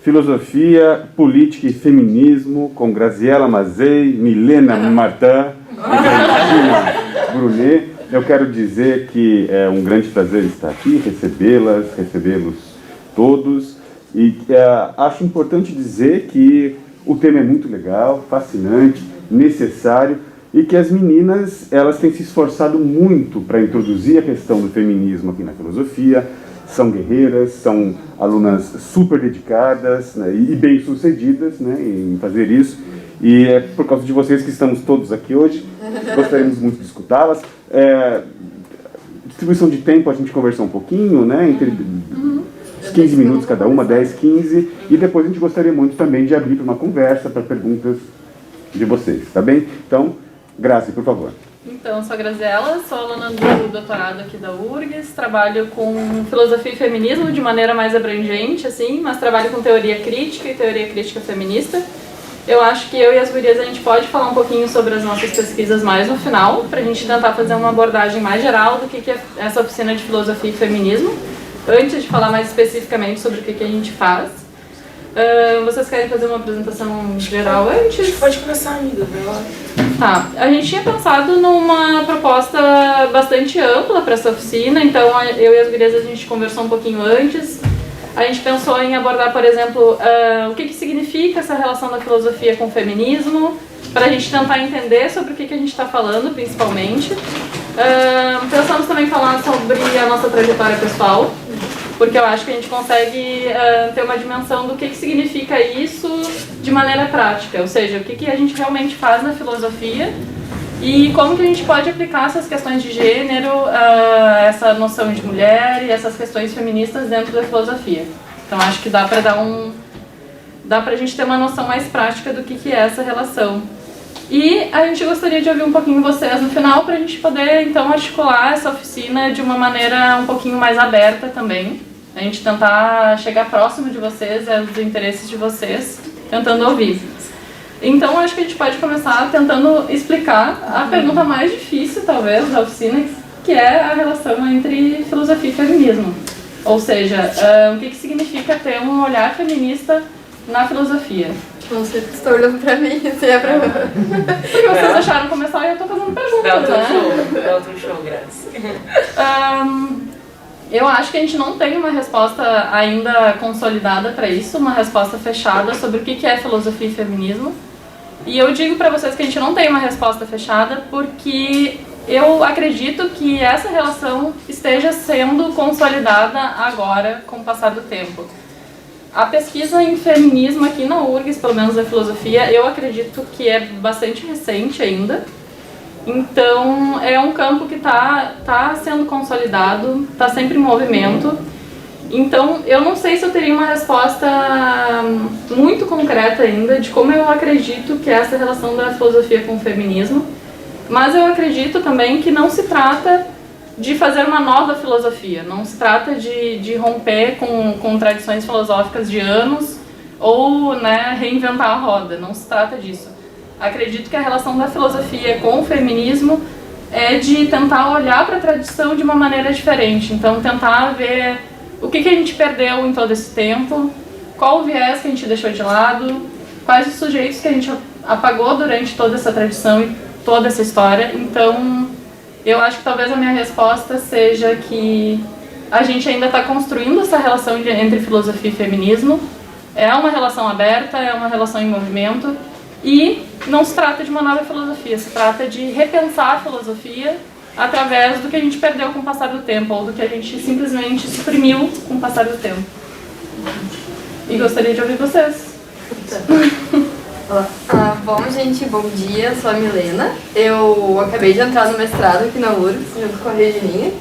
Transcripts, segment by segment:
Filosofia, Política e Feminismo, com Graziela Mazei, Milena Martin e Valentina Brunet. Eu quero dizer que é um grande prazer estar aqui, recebê-los todos. E acho importante dizer que o tema é muito legal, fascinante, necessário, e que as meninas elas têm se esforçado muito para introduzir a questão do feminismo aqui na filosofia. São guerreiras, são alunas super dedicadas, né, e bem-sucedidas, né, em fazer isso. E é por causa de vocês que estamos todos aqui hoje. Gostaríamos muito de escutá-las. Distribuição de tempo, a gente conversou um pouquinho, né, entre 15 minutos cada uma, 10, 15. E depois a gente gostaria muito também de abrir para uma conversa, para perguntas de vocês, tá bem? Então, Grazi, por favor. Então, sou a Graziela, sou aluna do doutorado aqui da URGS, trabalho com filosofia e feminismo de maneira mais abrangente, assim, mas trabalho com teoria crítica e teoria crítica feminista. Eu acho que eu e as gurias a gente pode falar um pouquinho sobre as nossas pesquisas mais no final, para a gente tentar fazer uma abordagem mais geral do que é essa oficina de filosofia e feminismo, antes de falar mais especificamente sobre o que a gente faz. Vocês querem fazer uma apresentação geral antes? Pode começar ainda, Tá, a gente tinha pensado numa proposta bastante ampla para essa oficina, então eu e as gurias a gente conversou um pouquinho antes. A gente pensou em abordar, por exemplo, o que significa essa relação da filosofia com o feminismo, para a gente tentar entender sobre o que a gente está falando, principalmente. Pensamos também falar sobre a nossa trajetória pessoal, porque eu acho que a gente consegue ter uma dimensão do que significa isso de maneira prática, ou seja, o que a gente realmente faz na filosofia e como que a gente pode aplicar essas questões de gênero, essa noção de mulher e essas questões feministas dentro da filosofia. Então acho que dá pra gente ter uma noção mais prática do que é essa relação. E a gente gostaria de ouvir um pouquinho vocês no final para a gente poder então articular essa oficina de uma maneira um pouquinho mais aberta também. A gente tentar chegar próximo de vocês, dos interesses de vocês, tentando ouvir. Então, acho que a gente pode começar tentando explicar a pergunta mais difícil, talvez, da oficina, que é a relação entre filosofia e feminismo. Ou seja, o que significa ter um olhar feminista na filosofia. Não sei se estou olhando pra mim, se é pra mim. Porque vocês acharam começar e eu estou fazendo perguntas, Dá outro show, Grazi. Eu acho que a gente não tem uma resposta ainda consolidada para isso, uma resposta fechada sobre o que é filosofia e feminismo. E eu digo para vocês que a gente não tem uma resposta fechada porque eu acredito que essa relação esteja sendo consolidada agora com o passar do tempo. A pesquisa em feminismo aqui na URGS, pelo menos a filosofia, eu acredito que é bastante recente ainda. Então, é um campo que tá sendo consolidado, está sempre em movimento. Então, eu não sei se eu teria uma resposta muito concreta ainda de como eu acredito que é essa relação da filosofia com o feminismo. Mas eu acredito também que não se trata de fazer uma nova filosofia, não se trata de romper com tradições filosóficas de anos ou, né, reinventar a roda, não se trata disso. Acredito que a relação da filosofia com o feminismo é de tentar olhar para a tradição de uma maneira diferente. Então, tentar ver o que a gente perdeu em todo esse tempo, qual o viés que a gente deixou de lado, quais os sujeitos que a gente apagou durante toda essa tradição e toda essa história. Então, eu acho que talvez a minha resposta seja que a gente ainda está construindo essa relação entre filosofia e feminismo. É uma relação aberta, é uma relação em movimento. E não se trata de uma nova filosofia, se trata de repensar a filosofia através do que a gente perdeu com o passar do tempo, ou do que a gente simplesmente suprimiu com o passar do tempo. E gostaria de ouvir vocês. Bom, gente, bom dia, sou a Milena. Eu acabei de entrar no mestrado aqui na URGS, junto com a Regininha.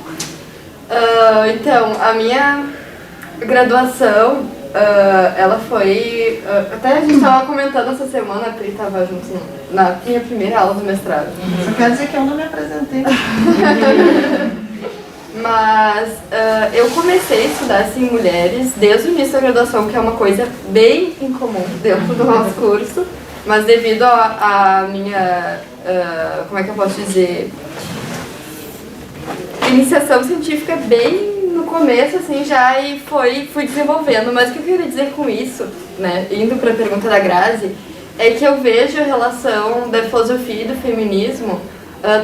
Então, a minha graduação, ela foi... até a gente estava comentando essa semana, a Pri estava junto na minha primeira aula do mestrado. Só quer dizer que eu não me apresentei. Mas eu comecei a estudar assim, mulheres desde o início da graduação, que é uma coisa bem incomum dentro do nosso curso. Mas devido à minha, como é que eu posso dizer, iniciação científica bem no começo, assim, já e fui desenvolvendo. Mas o que eu queria dizer com isso, né, indo para a pergunta da Grazi, é que eu vejo a relação da filosofia e do feminismo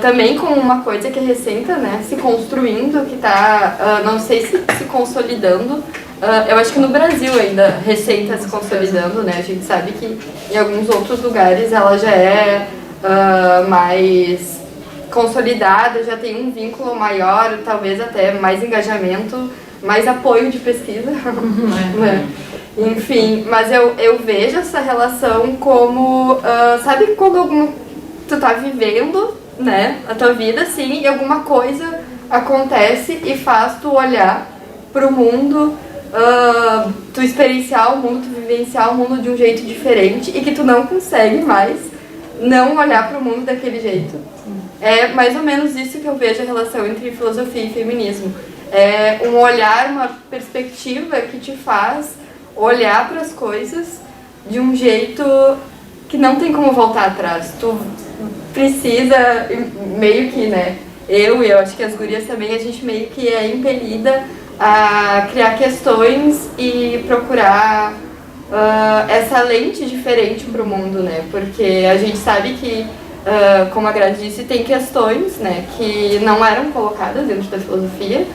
também com uma coisa que é recente, né, se construindo, que está, não sei se consolidando. Eu acho que no Brasil ainda recém está se consolidando, né, a gente sabe que em alguns outros lugares ela já é mais consolidada, já tem um vínculo maior, talvez até mais engajamento, mais apoio de pesquisa. Né? Enfim, mas eu vejo essa relação como, sabe quando tu tá vivendo, né, a tua vida, assim, e alguma coisa acontece e faz tu olhar pro mundo, tu experienciar o mundo, tu vivenciar o mundo de um jeito diferente e que tu não consegue mais não olhar pro mundo daquele jeito. É mais ou menos isso que eu vejo a relação entre filosofia e feminismo. É um olhar, uma perspectiva que te faz olhar para as coisas de um jeito que não tem como voltar atrás. Tu precisa, meio que, né, eu acho que as gurias também, a gente meio que é impelida a criar questões e procurar essa lente diferente para o mundo, né, porque a gente sabe que como a Grazi disse, tem questões, né, que não eram colocadas dentro da filosofia.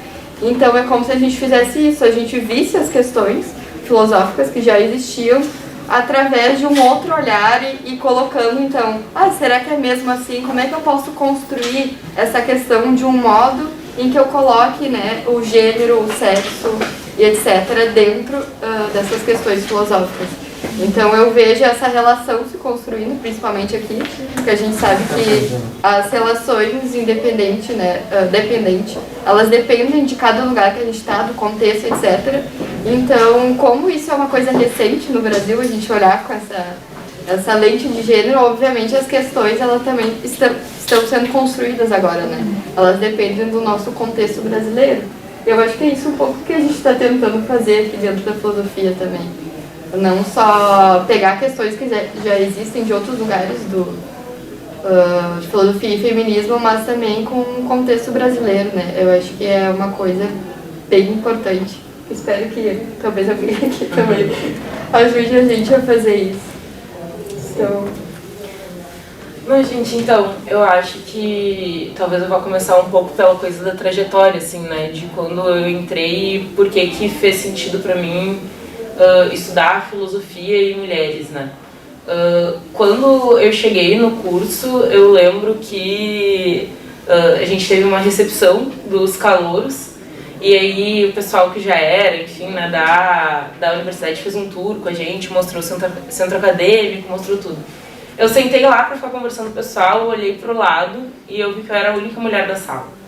Então é como se a gente fizesse isso, a gente visse as questões filosóficas que já existiam através de um outro olhar e colocando, então, será que é mesmo assim? Como é que eu posso construir essa questão de um modo em que eu coloque, né, o gênero, o sexo e etc. dentro dessas questões filosóficas? Então eu vejo essa relação se construindo, principalmente aqui, porque a gente sabe que as relações independentes, né, elas dependem de cada lugar que a gente está, do contexto, etc. Então, como isso é uma coisa recente no Brasil, a gente olhar com essa lente de gênero, obviamente as questões elas também estão sendo construídas agora, né? Elas dependem do nosso contexto brasileiro. Eu acho que é isso um pouco que a gente está tentando fazer aqui dentro da filosofia também. Não só pegar questões que já existem de outros lugares de filosofia e feminismo, mas também com o contexto brasileiro, né? Eu acho que é uma coisa bem importante. Espero que talvez alguém aqui também ajude a gente a fazer isso. Então... Mas, gente, então, eu acho que talvez eu vá começar um pouco pela coisa da trajetória, assim, né? De quando eu entrei e por que fez sentido pra mim estudar filosofia e mulheres, né? Quando eu cheguei no curso, eu lembro que a gente teve uma recepção dos calouros e aí o pessoal que já era, enfim, né, da universidade fez um tour com a gente, mostrou o centro acadêmico, mostrou tudo. Eu sentei lá para ficar conversando com o pessoal, olhei pro lado e eu vi que eu era a única mulher da sala.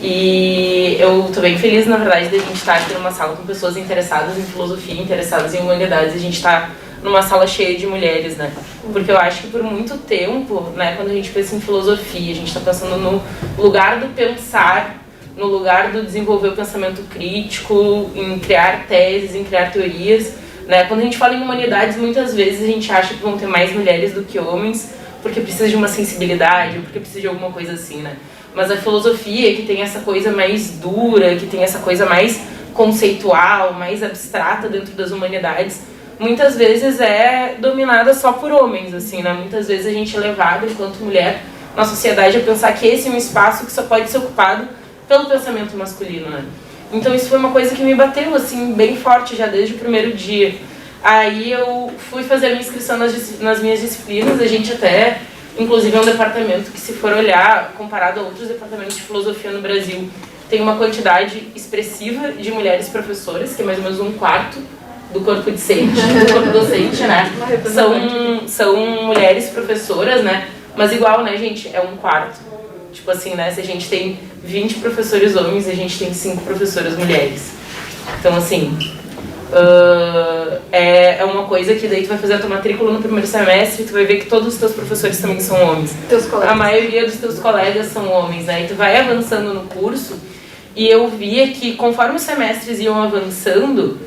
E eu tô bem feliz, na verdade, de a gente estar aqui numa sala com pessoas interessadas em filosofia, interessadas em humanidades, e a gente tá numa sala cheia de mulheres, né? Porque eu acho que por muito tempo, né, quando a gente pensa em filosofia, a gente tá pensando no lugar do pensar, no lugar do desenvolver o pensamento crítico, em criar teses, em criar teorias, né? Quando a gente fala em humanidades, muitas vezes a gente acha que vão ter mais mulheres do que homens, porque precisa de uma sensibilidade, ou porque precisa de alguma coisa assim, né? Mas a filosofia, que tem essa coisa mais dura, que tem essa coisa mais conceitual, mais abstrata dentro das humanidades, muitas vezes é dominada só por homens, assim, né? Muitas vezes a gente é levado, enquanto mulher, na sociedade, a pensar que esse é um espaço que só pode ser ocupado pelo pensamento masculino, né? Então isso foi uma coisa que me bateu, assim, bem forte já desde o primeiro dia. Aí eu fui fazer a minha inscrição nas minhas disciplinas, a gente até... Inclusive é um departamento que, se for olhar, comparado a outros departamentos de filosofia no Brasil, tem uma quantidade expressiva de mulheres professoras, que é mais ou menos 1/4 do corpo docente, né? São mulheres professoras, né? Mas igual, né, gente? É 1/4. Tipo assim, né? Se a gente tem 20 professores homens, a gente tem 5 professoras mulheres. Então, assim... é uma coisa que daí tu vai fazer a tua matrícula no primeiro semestre e tu vai ver que todos os teus professores também são homens. A maioria dos teus colegas são homens, né? E tu vai avançando no curso e eu via que conforme os semestres iam avançando,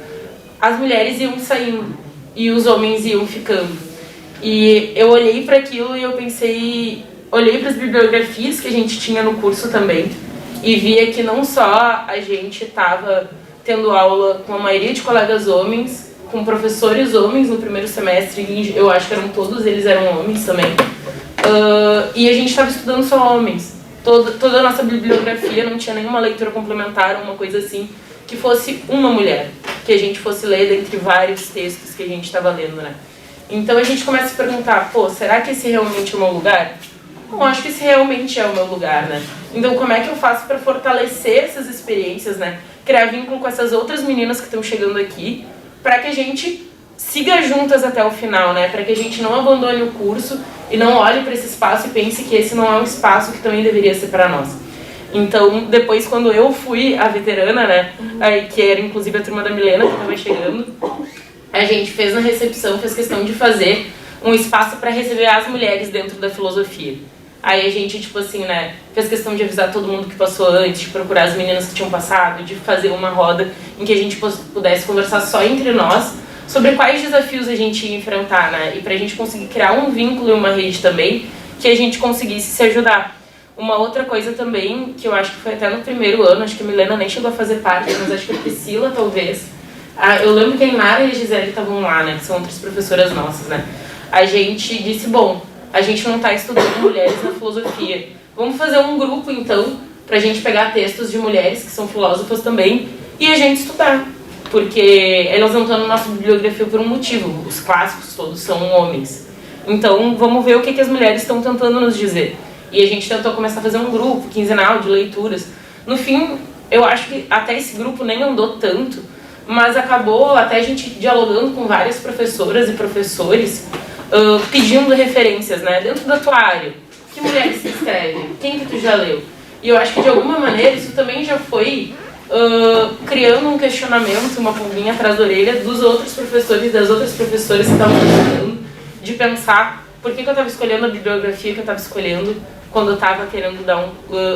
as mulheres iam saindo e os homens iam ficando. E eu olhei para aquilo e eu pensei... Olhei para as bibliografias que a gente tinha no curso também e via que não só a gente estava tendo aula com a maioria de colegas homens, com professores homens no primeiro semestre, e eu acho que todos eles eram homens também, e a gente estava estudando só homens. Toda a nossa bibliografia não tinha nenhuma leitura complementar, uma coisa assim, que fosse uma mulher, que a gente fosse ler dentre vários textos que a gente estava lendo, né? Então a gente começa a se perguntar, pô, será que esse realmente é o meu lugar? Bom, acho que esse realmente é o meu lugar, né? Então como é que eu faço para fortalecer essas experiências, né? Criar vínculo com essas outras meninas que estão chegando aqui, para que a gente siga juntas até o final, né? Para que a gente não abandone o curso e não olhe para esse espaço e pense que esse não é um espaço que também deveria ser para nós. Então, depois, quando eu fui a veterana, né? Aí, que era inclusive a turma da Milena, que estava chegando, a gente fez na recepção, fez questão de fazer um espaço para receber as mulheres dentro da filosofia. Aí a gente, tipo assim, né, fez questão de avisar todo mundo que passou antes, de procurar as meninas que tinham passado, de fazer uma roda em que a gente pudesse conversar só entre nós sobre quais desafios a gente ia enfrentar, né, e pra gente conseguir criar um vínculo e uma rede também, que a gente conseguisse se ajudar. Uma outra coisa também, que eu acho que foi até no primeiro ano, acho que a Milena nem chegou a fazer parte, mas acho que a Priscila, talvez. Eu lembro que a Inara e a Gisele estavam lá, né, que são outras professoras nossas, né. A gente disse, bom, a gente não está estudando mulheres na filosofia. Vamos fazer um grupo, então, para a gente pegar textos de mulheres, que são filósofas também, e a gente estudar. Porque elas não estão na nossa bibliografia por um motivo. Os clássicos todos são homens. Então, vamos ver o que as mulheres estão tentando nos dizer. E a gente tentou começar a fazer um grupo quinzenal de leituras. No fim, eu acho que até esse grupo nem andou tanto, mas acabou até a gente dialogando com várias professoras e professores, pedindo referências, né, dentro da tua área. Que mulheres se escrevem? Quem que tu já leu? E eu acho que de alguma maneira isso também já foi criando um questionamento, uma pulguinha atrás da orelha dos outros professores e das outras professoras que estavam estudando, de pensar por que eu estava escolhendo a bibliografia que eu estava escolhendo quando eu estava querendo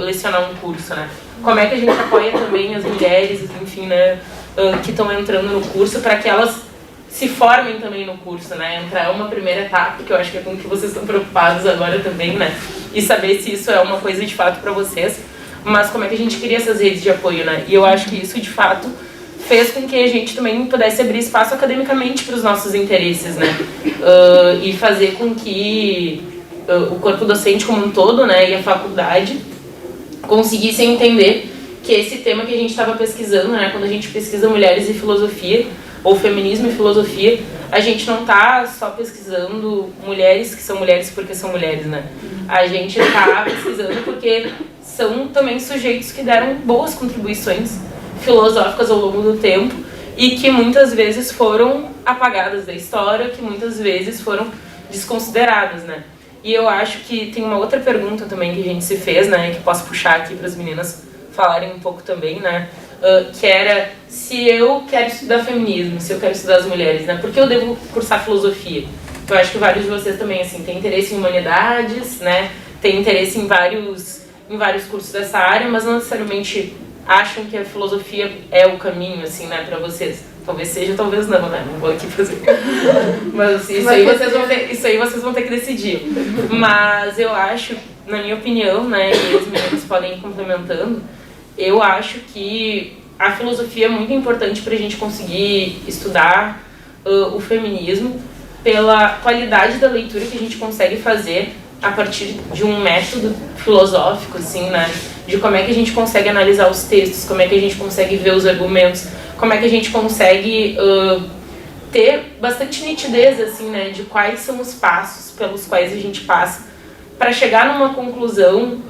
lecionar um curso, né? Como é que a gente apoia também as mulheres, enfim, né, que estão entrando no curso, para que elas se formem também no curso, né? Entrar é uma primeira etapa, que eu acho que é com que vocês estão preocupados agora também, né? E saber se isso é uma coisa de fato para vocês, mas como é que a gente cria essas redes de apoio, né? E eu acho que isso, de fato, fez com que a gente também pudesse abrir espaço academicamente para os nossos interesses, né? E fazer com que o corpo docente como um todo, né, e a faculdade conseguissem entender que esse tema que a gente estava pesquisando, né, quando a gente pesquisa mulheres e filosofia, ou feminismo e filosofia, a gente não está só pesquisando mulheres que são mulheres porque são mulheres, né? A gente está pesquisando porque são também sujeitos que deram boas contribuições filosóficas ao longo do tempo e que muitas vezes foram apagadas da história, que muitas vezes foram desconsideradas, né? E eu acho que tem uma outra pergunta também que a gente se fez, né, que posso puxar aqui para as meninas falarem um pouco também, né? Que era se eu quero estudar feminismo, se eu quero estudar as mulheres, né? Por que eu devo cursar filosofia? Eu acho que vários de vocês também, assim, têm interesse em humanidades, né? Tem interesse em vários cursos dessa área, mas não necessariamente acham que a filosofia é o caminho, assim, né, para vocês. Talvez seja, talvez não, né? Não vou aqui fazer. Mas assim, isso aí vocês vão ter que decidir. Mas eu acho, na minha opinião, né, e os meninos podem ir complementando, eu acho que a filosofia é muito importante para a gente conseguir estudar o feminismo pela qualidade da leitura que a gente consegue fazer a partir de um método filosófico, assim, né? De como é que a gente consegue analisar os textos, como é que a gente consegue ver os argumentos, como é que a gente consegue ter bastante nitidez, assim, né? De quais são os passos pelos quais a gente passa para chegar numa conclusão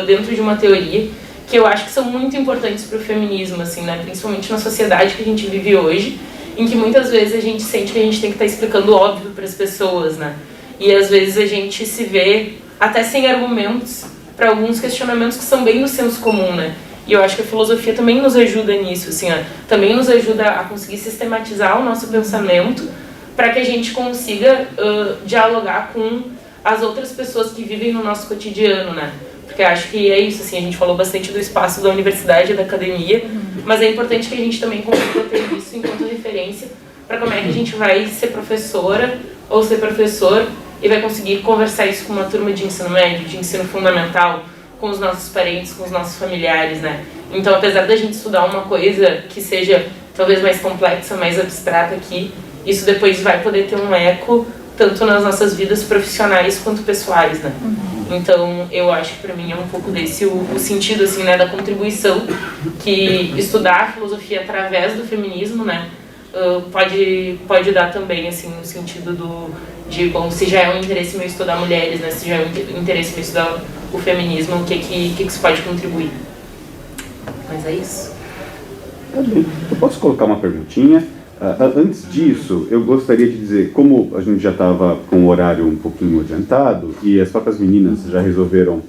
dentro de uma teoria que eu acho que são muito importantes para o feminismo, assim, né? Principalmente na sociedade que a gente vive hoje, em que muitas vezes a gente sente que a gente tem que estar explicando o óbvio para as pessoas, né? E às vezes a gente se vê até sem argumentos para alguns questionamentos que são bem do senso comum, né? E eu acho que a filosofia também nos ajuda nisso, assim, ó, também nos ajuda a conseguir sistematizar o nosso pensamento para que a gente consiga dialogar com as outras pessoas que vivem no nosso cotidiano, né? Porque eu acho que é isso, assim, a gente falou bastante do espaço da universidade e da academia, mas é importante que a gente também consiga ter isso enquanto referência para como é que a gente vai ser professora ou ser professor e vai conseguir conversar isso com uma turma de ensino médio, de ensino fundamental, com os nossos parentes, com os nossos familiares, né? Então, apesar da gente estudar uma coisa que seja talvez mais complexa, mais abstrata aqui, isso depois vai poder ter um eco tanto nas nossas vidas profissionais quanto pessoais, né? Então, eu acho que para mim é um pouco desse o sentido, assim, né, da contribuição que estudar a filosofia através do feminismo, né, pode dar também, assim, no sentido de, bom, se já é um interesse meu estudar mulheres, né, se já é um interesse meu estudar o feminismo, o que isso pode contribuir. Mas é isso. Eu posso colocar uma perguntinha? Antes disso, eu gostaria de dizer, como a gente já estava com o horário um pouquinho adiantado e as próprias meninas já resolveram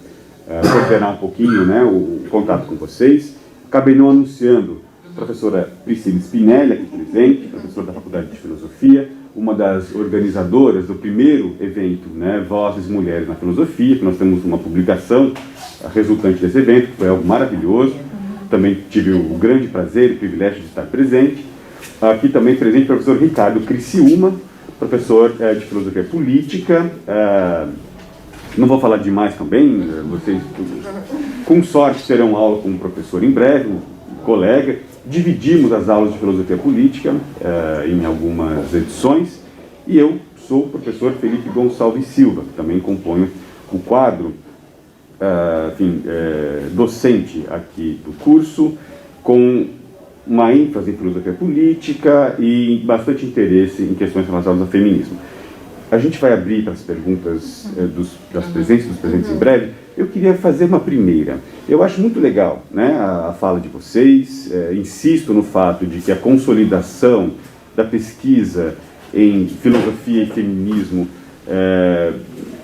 coordenar um pouquinho, né, o contato com vocês, acabei não anunciando a professora Priscila Spinelli, aqui presente, professora da Faculdade de Filosofia, uma das organizadoras do primeiro evento, né, Vozes Mulheres na Filosofia, que nós temos uma publicação resultante desse evento, que foi algo maravilhoso. Também tive o grande prazer e privilégio de estar presente. Aqui também presente o professor Ricardo Criciúma, professor de Filosofia Política. Não vou falar demais também, vocês com sorte terão aula com um professor em breve, um colega. Dividimos as aulas de Filosofia Política em algumas edições. E eu sou o professor Felipe Gonçalves Silva, que também componho o quadro docente aqui do curso, com uma ênfase em filosofia política e bastante interesse em questões relacionadas ao feminismo. A gente vai abrir para as perguntas dos presentes em breve. Eu queria fazer uma primeira. Eu acho muito legal, né, a fala de vocês. Insisto no fato de que a consolidação da pesquisa em filosofia e feminismo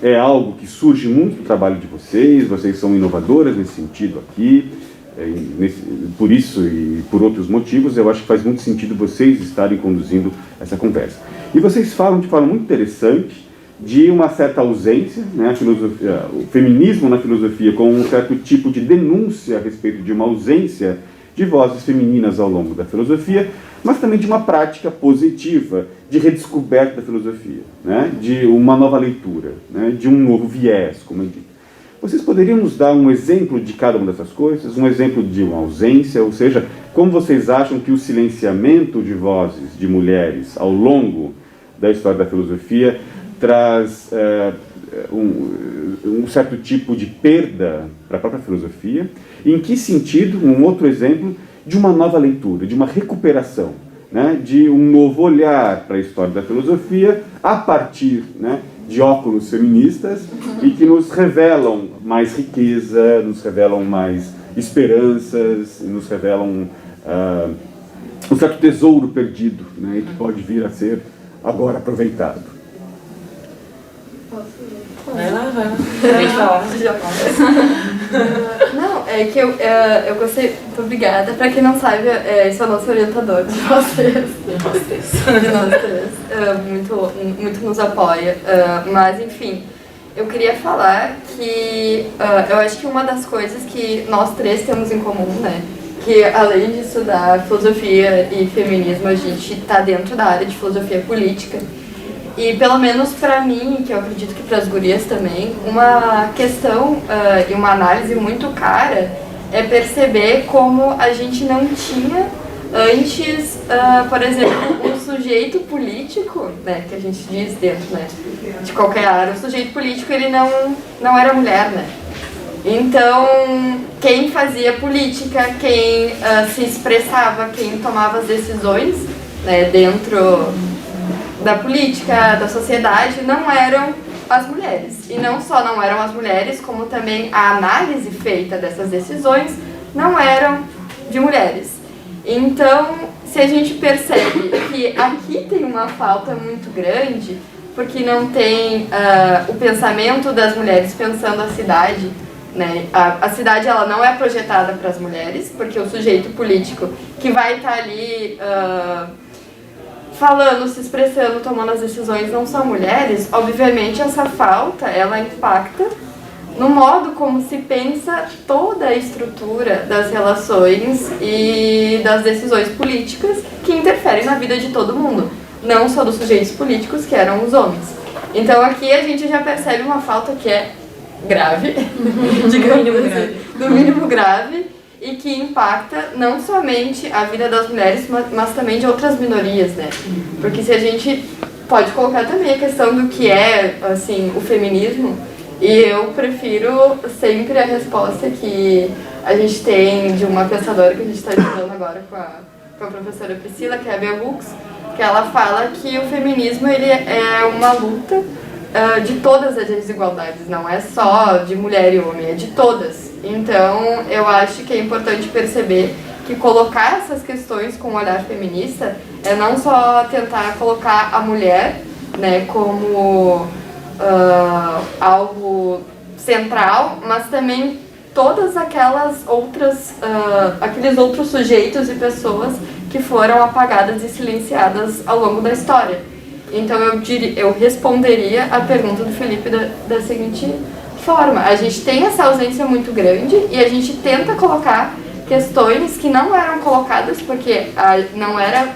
é algo que surge muito do trabalho de vocês são inovadoras nesse sentido aqui, por isso e por outros motivos, eu acho que faz muito sentido vocês estarem conduzindo essa conversa. E vocês falam de forma muito interessante de uma certa ausência, né, o feminismo na filosofia com um certo tipo de denúncia a respeito de uma ausência de vozes femininas ao longo da filosofia, mas também de uma prática positiva de redescoberta da filosofia, né? De uma nova leitura, né? De um novo viés, como eu digo. Vocês poderiam nos dar um exemplo de cada uma dessas coisas? Um exemplo de uma ausência, ou seja, como vocês acham que o silenciamento de vozes de mulheres ao longo da história da filosofia traz um certo tipo de perda para a própria filosofia? Em que sentido, um outro exemplo, de uma nova leitura, de uma recuperação, né, de um novo olhar para a história da filosofia a partir, né, de óculos feministas e que nos revelam mais riqueza, nos revelam mais esperanças, nos revelam um certo tesouro perdido, né, que pode vir a ser agora aproveitado. Vai lá. Deixa eu falar. Não, é que eu gostei. Muito obrigada. Pra quem não sabe, esse é o nosso orientador de vocês. De nós três. Muito nos apoia. Mas, enfim, eu queria falar que eu acho que uma das coisas que nós três temos em comum, né? Que além de estudar filosofia e feminismo, a gente está dentro da área de filosofia política. E pelo menos para mim, que eu acredito que para as gurias também, uma questão e uma análise muito cara é perceber como a gente não tinha antes, por exemplo, um sujeito político, né, que a gente diz dentro, né, de qualquer área, o sujeito político ele não era mulher, né? Então, quem fazia política, quem se expressava, quem tomava as decisões, né, dentro da política, da sociedade, não eram as mulheres. E não só não eram as mulheres, como também a análise feita dessas decisões não eram de mulheres. Então, se a gente percebe que aqui tem uma falta muito grande, porque não tem o pensamento das mulheres pensando a cidade, né? A cidade ela não é projetada para as mulheres, porque o sujeito político que vai estar ali falando, se expressando, tomando as decisões não são mulheres. Obviamente essa falta ela impacta no modo como se pensa toda a estrutura das relações e das decisões políticas que interferem na vida de todo mundo, não só dos sujeitos políticos que eram os homens. Então aqui a gente já percebe uma falta que é grave, digamos assim, no mínimo grave, e que impacta não somente a vida das mulheres, mas também de outras minorias, né? Porque se a gente pode colocar também a questão do que é, assim, o feminismo, e eu prefiro sempre a resposta que a gente tem de uma pensadora que a gente está estudando agora com a professora Priscila, que é a Bell Hooks, que ela fala que o feminismo ele é uma luta de todas as desigualdades, não é só de mulher e homem, é de todas. Então, eu acho que é importante perceber que colocar essas questões com um olhar feminista é não só tentar colocar a mulher, né, como algo central, mas também todas aquelas outras, aqueles outros sujeitos e pessoas que foram apagadas e silenciadas ao longo da história. Então eu responderia a pergunta do Felipe da seguinte forma: a gente tem essa ausência muito grande e a gente tenta colocar questões que não eram colocadas porque não era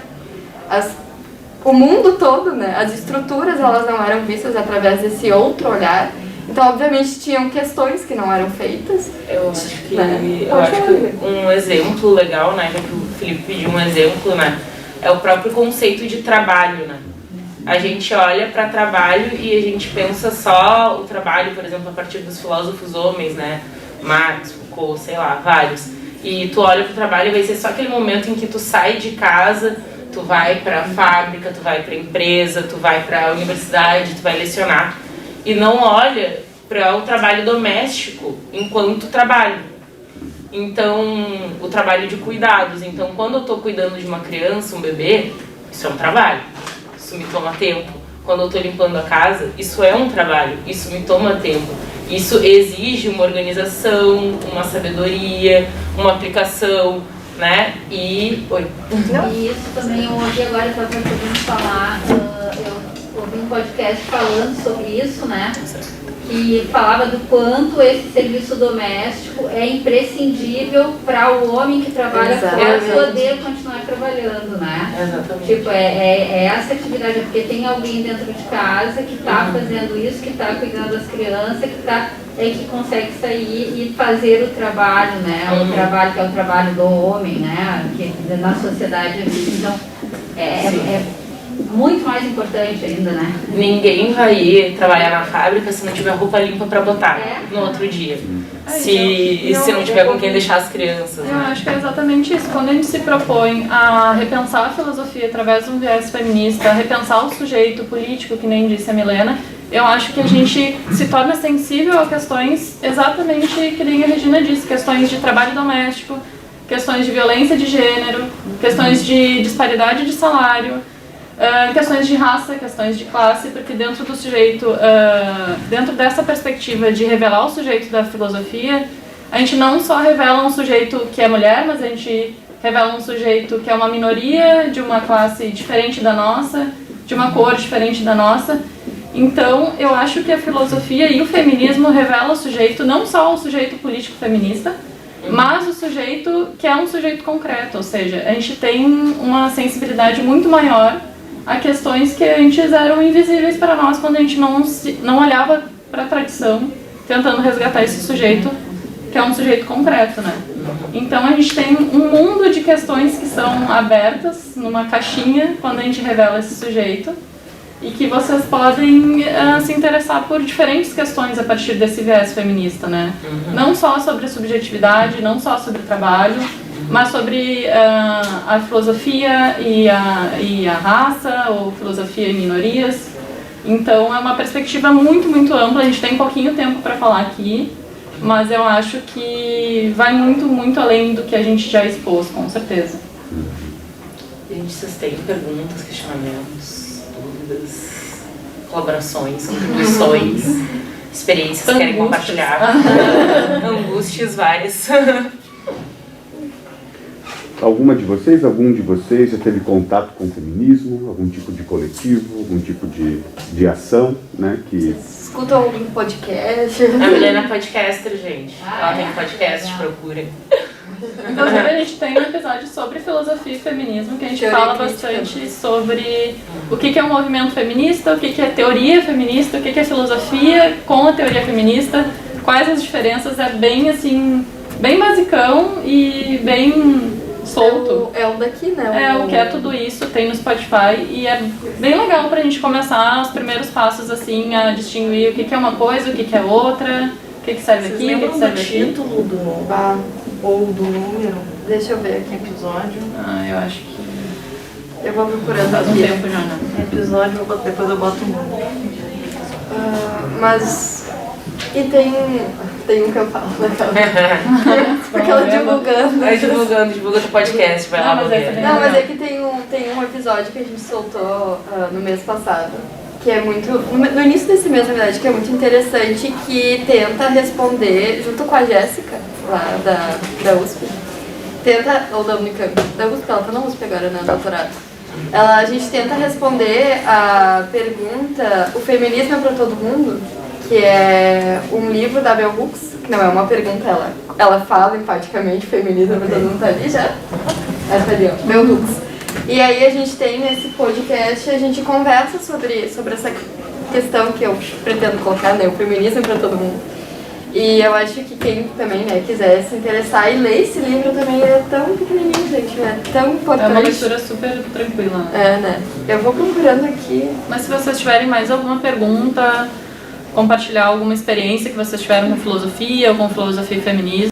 o mundo todo, né? As estruturas elas não eram vistas através desse outro olhar. Então, obviamente, tinham questões que não eram feitas. Eu acho que um exemplo legal, né, já que o Felipe pediu um exemplo, né, é o próprio conceito de trabalho, né. A gente olha para trabalho e a gente pensa só o trabalho, por exemplo, a partir dos filósofos homens, né, Marx, Foucault, sei lá, vários. E tu olha para o trabalho e vai ser só aquele momento em que tu sai de casa, tu vai para a fábrica, tu vai para a empresa, tu vai para a universidade, tu vai lecionar. E não olha para o trabalho doméstico enquanto trabalho. Então, o trabalho de cuidados. Então, quando eu estou cuidando de uma criança, um bebê, isso é um trabalho. Isso me toma tempo. Quando eu estou limpando a casa, isso é um trabalho. Isso me toma tempo. Isso exige uma organização, uma sabedoria, uma aplicação, né? E... Oi. E isso também eu ouvi agora, estava podendo falar, eu ouvi um podcast falando sobre isso, né? Que falava do quanto esse serviço doméstico é imprescindível para o homem que trabalha fora poder continuar trabalhando, né? Exatamente. Tipo, é essa atividade, porque tem alguém dentro de casa que está fazendo isso, que está cuidando das crianças, que consegue sair e fazer o trabalho, né? O trabalho que é o trabalho do homem, né? Que na sociedade, então, é muito mais importante ainda, né? Ninguém vai ir trabalhar na fábrica se não tiver roupa limpa para botar no outro dia. Se não tiver com quem deixar as crianças. Eu acho que é exatamente isso. Quando a gente se propõe a repensar a filosofia através de um viés feminista, a repensar o sujeito político, que nem disse a Milena, eu acho que a gente se torna sensível a questões exatamente que nem a Regina disse, questões de trabalho doméstico, questões de violência de gênero, questões de disparidade de salário, questões de raça, questões de classe, porque dentro do sujeito, dentro dessa perspectiva de revelar o sujeito da filosofia, a gente não só revela um sujeito que é mulher, mas a gente revela um sujeito que é uma minoria, de uma classe diferente da nossa, de uma cor diferente da nossa. Então, eu acho que a filosofia e o feminismo revela o sujeito, não só o sujeito político feminista, mas o sujeito que é um sujeito concreto, ou seja, a gente tem uma sensibilidade muito maior a questões que antes eram invisíveis para nós quando a gente não olhava para a tradição, tentando resgatar esse sujeito, que é um sujeito concreto, né? Então a gente tem um mundo de questões que são abertas numa caixinha quando a gente revela esse sujeito, e que vocês podem se interessar por diferentes questões a partir desse viés feminista, né? Não só sobre a subjetividade, não só sobre o trabalho, mas sobre a filosofia e a raça, ou filosofia e minorias. Então é uma perspectiva muito, muito ampla. A gente tem pouquinho tempo para falar aqui, mas eu acho que vai muito, muito além do que a gente já expôs, com certeza. Gente, vocês têm perguntas, questionamentos, dúvidas, colaborações, contribuições, experiências que querem compartilhar? Angústias várias. Algum de vocês já teve contato com o feminismo, algum tipo de coletivo, algum tipo de ação, né? Que... Escuta algum podcast? A Milena é podcaster, gente. Ela tem podcast, procura. Inclusive a gente tem um episódio sobre filosofia e feminismo, que a gente fala bastante sobre o que é um movimento feminista, o que é teoria feminista, o que é filosofia com a teoria feminista, quais as diferenças, é bem assim, bem basicão e bem solto. É o daqui, né? O que é tudo isso, tem no Spotify e é bem legal pra gente começar os primeiros passos assim, a distinguir o que é uma coisa, o que é outra, o que serve aqui, o que serve aqui. título ou do número Deixa eu ver do aqui. episódio? Eu acho que Eu vou procurando faz um aqui. tempo já, né? Episódio, depois eu boto o número. Mas... E tem um que eu falo naquela... Porque ela divulgando. Aí divulga o podcast, vai lá Não, no mas essa ver. Não, mas é que tem um episódio que a gente soltou no mês passado, que é muito... No início desse mês, na verdade, que é muito interessante, que tenta responder, junto com a Jéssica, lá da USP, ou da Unicamp, da USP, ela tá na USP agora, né, doutorado. A gente tenta responder a pergunta, o feminismo é pra todo mundo? Que é um livro da Bell Hooks, que não é uma pergunta, ela fala enfaticamente feminismo pra todo mundo, tá ali já? Essa ali, ó, Bell Hooks. E aí a gente tem nesse podcast, a gente conversa sobre essa questão que eu pretendo colocar, né, o feminismo pra todo mundo. E eu acho que quem também, né, quiser se interessar e ler esse livro também é tão pequenininho, gente, é tão importante. É uma leitura super tranquila, né? É, né? Eu vou procurando aqui. Mas se vocês tiverem mais alguma pergunta, compartilhar alguma experiência que vocês tiveram com filosofia ou com filosofia e feminismo,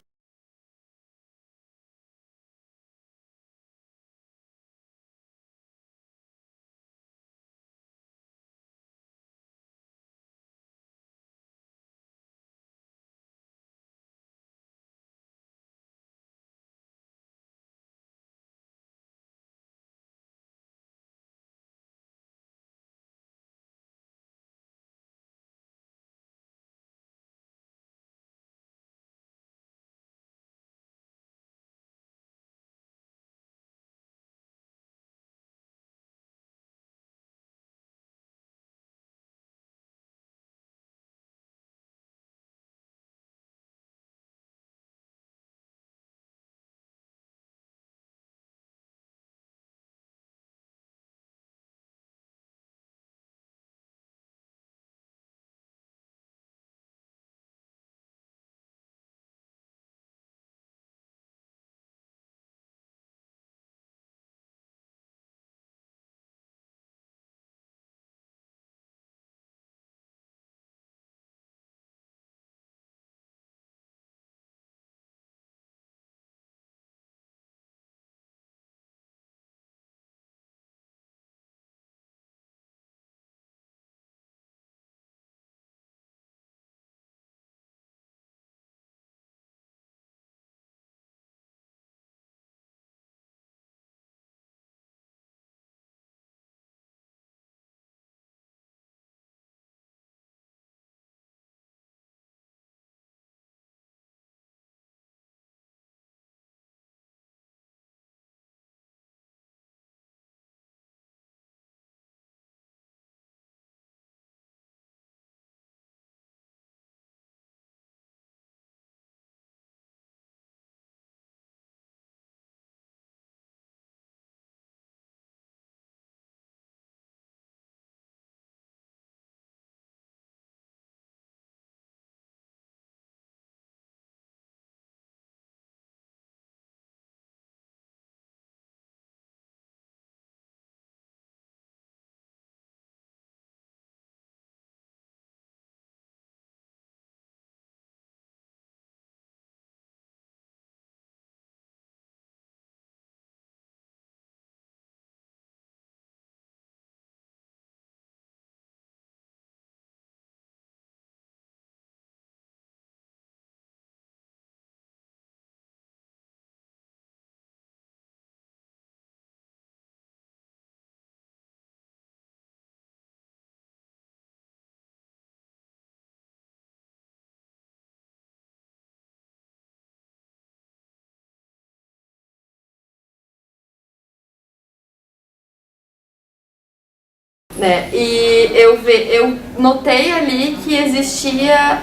né? E eu notei ali que existia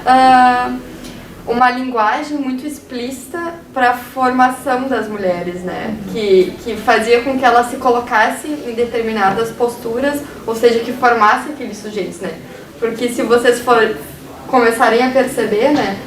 uma linguagem muito explícita para a formação das mulheres, né? Que fazia com que elas se colocassem em determinadas posturas, ou seja, que formasse aqueles sujeitos, né? Porque se vocês começarem a perceber, né,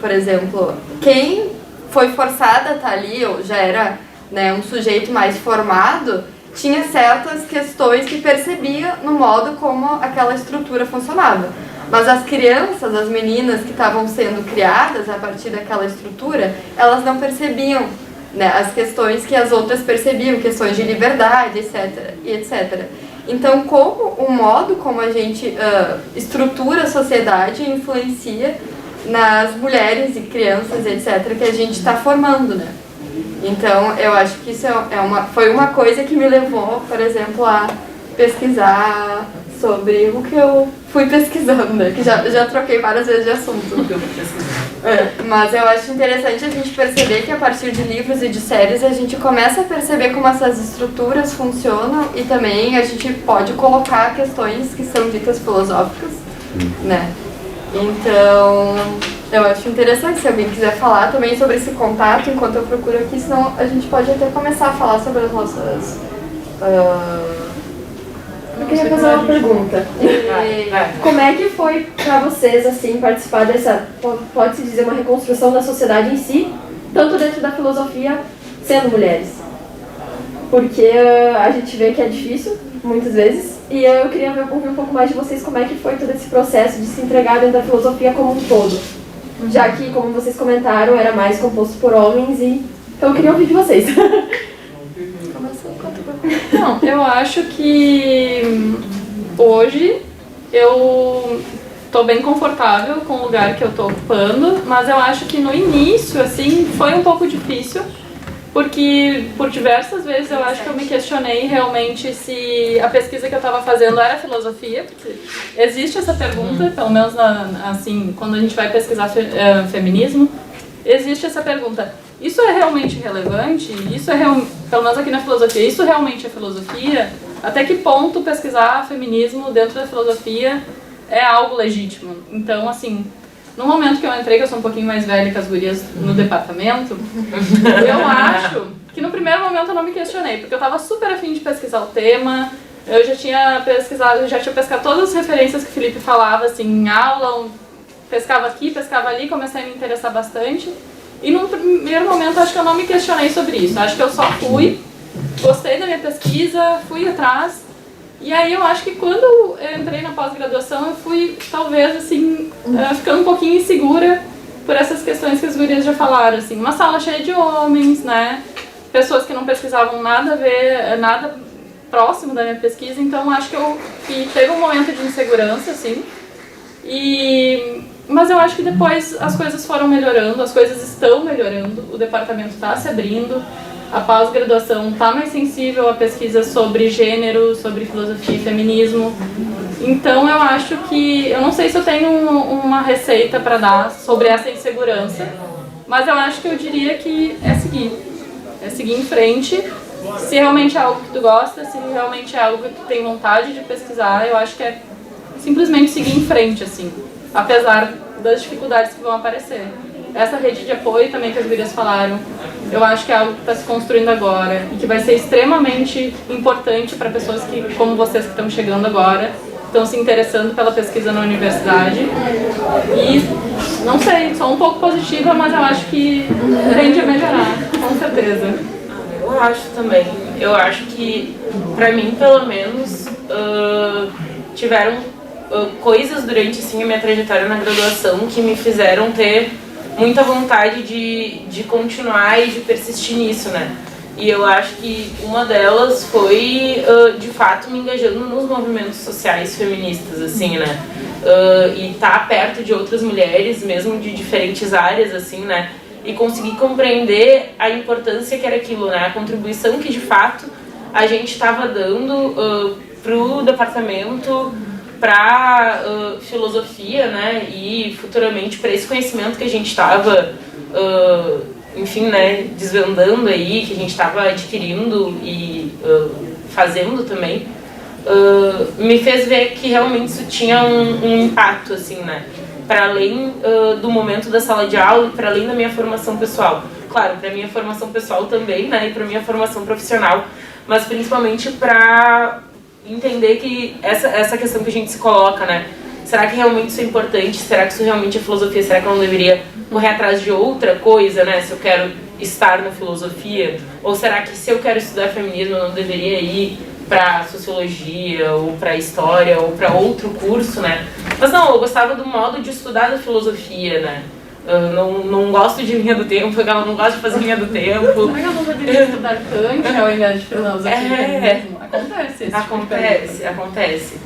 por exemplo, quem foi forçada a estar ali, ou já era, né, um sujeito mais formado, tinha certas questões que percebia no modo como aquela estrutura funcionava. Mas as crianças, as meninas que estavam sendo criadas a partir daquela estrutura, elas não percebiam, né, as questões que as outras percebiam, questões de liberdade, etc. Então, como o modo como a gente estrutura a sociedade influencia nas mulheres e crianças, etc., que a gente está formando, né? Então, eu acho que isso foi uma coisa que me levou, por exemplo, a pesquisar sobre o que eu fui pesquisando, né? Que já troquei várias vezes de assunto. Mas eu acho interessante a gente perceber que a partir de livros e de séries a gente começa a perceber como essas estruturas funcionam e também a gente pode colocar questões que são ditas filosóficas, né? Então, eu acho interessante se alguém quiser falar também sobre esse contato enquanto eu procuro aqui, senão a gente pode até começar a falar sobre as nossas... Eu queria fazer uma pergunta. Como é que foi pra vocês, assim, participar dessa, pode-se dizer, uma reconstrução da sociedade em si, tanto dentro da filosofia, sendo mulheres? Porque a gente vê que é difícil, muitas vezes, e eu queria ouvir um pouco mais de vocês como é que foi todo esse processo de se entregar dentro da filosofia como um todo. Já que, como vocês comentaram, era mais composto por homens, e então eu queria ouvir de vocês. Não, eu acho que hoje eu tô bem confortável com o lugar que eu tô ocupando, mas eu acho que no início, assim, foi um pouco difícil, porque por diversas vezes eu acho que eu me questionei realmente se a pesquisa que eu estava fazendo era filosofia, porque existe essa pergunta, pelo menos assim, quando a gente vai pesquisar feminismo, existe essa pergunta. Isso é realmente relevante? Isso é pelo menos aqui na filosofia, isso realmente é filosofia? Até que ponto pesquisar feminismo dentro da filosofia é algo legítimo? Então, assim, no momento que eu entrei, que eu sou um pouquinho mais velha que as gurias no departamento, eu acho que no primeiro momento eu não me questionei, porque eu estava super afim de pesquisar o tema, eu já tinha pescado todas as referências que o Felipe falava, assim, em aula, pescava aqui, pescava ali, comecei a me interessar bastante. E no primeiro momento acho que eu não me questionei sobre isso, acho que eu só fui, gostei da minha pesquisa, fui atrás, e aí eu acho que quando eu entrei na pós-graduação eu fui talvez assim, ficando um pouquinho insegura por essas questões que as gurias já falaram, assim, uma sala cheia de homens, né, pessoas que não pesquisavam nada a ver, nada próximo da minha pesquisa, então acho que teve um momento de insegurança, assim, mas eu acho que depois as coisas foram melhorando, as coisas estão melhorando, o departamento está se abrindo, a pós-graduação está mais sensível a pesquisas sobre gênero, sobre filosofia e feminismo. Então eu acho que, eu não sei se eu tenho uma receita para dar sobre essa insegurança, mas eu acho que eu diria que é seguir em frente. Se realmente é algo que tu gosta, se realmente é algo que tu tem vontade de pesquisar, eu acho que é simplesmente seguir em frente, assim. Apesar das dificuldades que vão aparecer. Essa rede de apoio também que as gurias falaram, eu acho que é algo que está se construindo agora e que vai ser extremamente importante para pessoas que, como vocês que estão chegando agora, estão se interessando pela pesquisa na universidade. E, não sei, sou um pouco positiva, mas eu acho que tende a melhorar, com certeza. Eu acho também. Eu acho que, para mim, pelo menos, tiveram coisas durante assim, a minha trajetória na graduação que me fizeram ter muita vontade de continuar e de persistir nisso, né? E eu acho que uma delas foi, de fato, me engajando nos movimentos sociais feministas, assim, né? E estar perto de outras mulheres, mesmo de diferentes áreas, assim, né? E conseguir compreender a importância que era aquilo, né? A contribuição que, de fato, a gente estava dando pro departamento, para filosofia, né, e futuramente para esse conhecimento que a gente estava, enfim, né, desvendando aí, que a gente estava adquirindo e fazendo também, me fez ver que realmente isso tinha um impacto, assim, né, para além do momento da sala de aula, para além da minha formação pessoal. Claro, para minha formação pessoal também, né, e para minha formação profissional, mas principalmente para entender que essa questão que a gente se coloca, né, será que realmente isso é importante? Será que isso realmente é filosofia? Será que eu não deveria correr atrás de outra coisa, né? Se eu quero estar na filosofia? Ou será que se eu quero estudar feminismo eu não deveria ir para sociologia ou para história ou para outro curso, né? Mas não, eu gostava do modo de estudar da filosofia, né? Eu não gosto de linha do tempo, eu não gosto de fazer linha do tempo. Como é que eu não deveria estudar Kant ao invés de filosofia mesmo? Acontece isso. Acontece.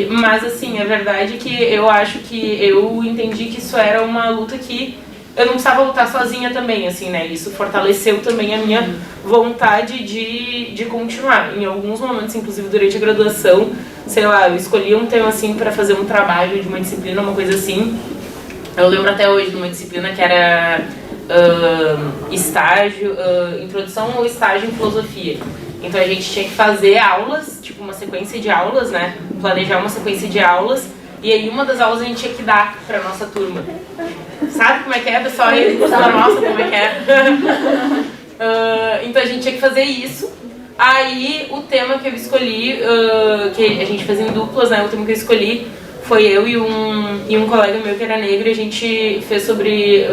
Mas assim, a verdade é que eu acho que eu entendi que isso era uma luta que eu não precisava lutar sozinha também, assim, né? Isso fortaleceu também a minha vontade de continuar. Em alguns momentos, inclusive durante a graduação, sei lá, eu escolhi um tema assim para fazer um trabalho de uma disciplina, uma coisa assim. Eu lembro até hoje de uma disciplina que era introdução ao estágio em filosofia. Então a gente tinha que fazer aulas, tipo uma sequência de aulas, né? Planejar uma sequência de aulas. E aí uma das aulas a gente tinha que dar pra nossa turma. Sabe como é que é, pessoal? Nossa, como é que é? Então a gente tinha que fazer isso. Aí o tema que eu escolhi, que a gente fez em duplas, né? O tema que eu escolhi foi eu e um colega meu que era negro, e a gente fez sobre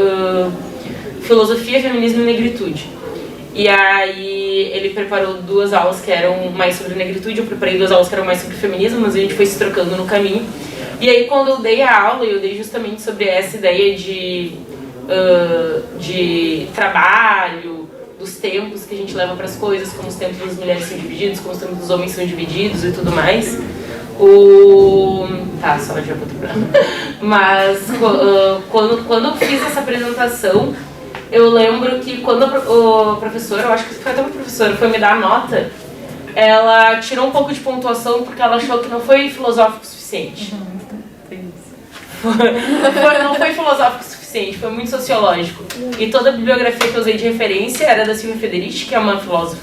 filosofia, feminismo e negritude. E aí ele preparou 2 aulas que eram mais sobre negritude, eu preparei 2 aulas que eram mais sobre feminismo, mas a gente foi se trocando no caminho. E aí quando eu dei a aula, eu dei justamente sobre essa ideia de trabalho, dos tempos que a gente leva para as coisas, como os tempos das mulheres são divididos, como os tempos dos homens são divididos e tudo mais. Tá, só de outro plano. Mas quando eu fiz essa apresentação, eu lembro que quando o professor, eu acho que foi até uma professora, foi me dar a nota, ela tirou um pouco de pontuação porque ela achou que não foi filosófico o suficiente. Não foi filosófico o suficiente, foi muito sociológico. E toda a bibliografia que eu usei de referência era da Silvia Federici, que é uma filósofa,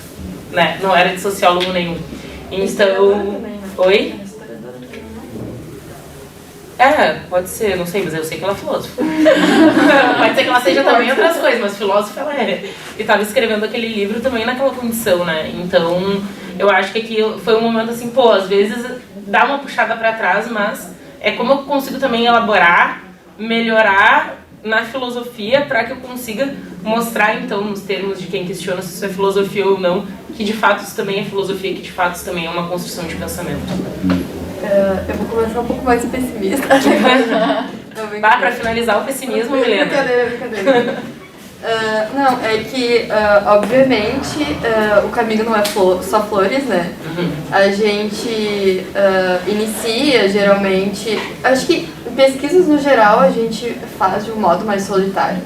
né? Não era de sociólogo nenhum. Então... Oi? Pode ser, não sei, mas eu sei que ela é filósofa. Pode ser que ela seja também outras coisas, mas filósofa ela é. E estava escrevendo aquele livro também naquela condição, né? Então, eu acho que aquilo foi um momento assim, pô, às vezes dá uma puxada para trás, mas é como eu consigo também elaborar, melhorar na filosofia para que eu consiga mostrar, então, nos termos de quem questiona se isso é filosofia ou não, que de fato isso também é filosofia, que de fato isso também é uma construção de pensamento. Eu vou começar um pouco mais pessimista. Para finalizar o pessimismo, Milena. Brincadeira. Não, é que, obviamente, o caminho não é só flores, né? A gente inicia, geralmente... Acho que pesquisas, no geral, a gente faz de um modo mais solitário,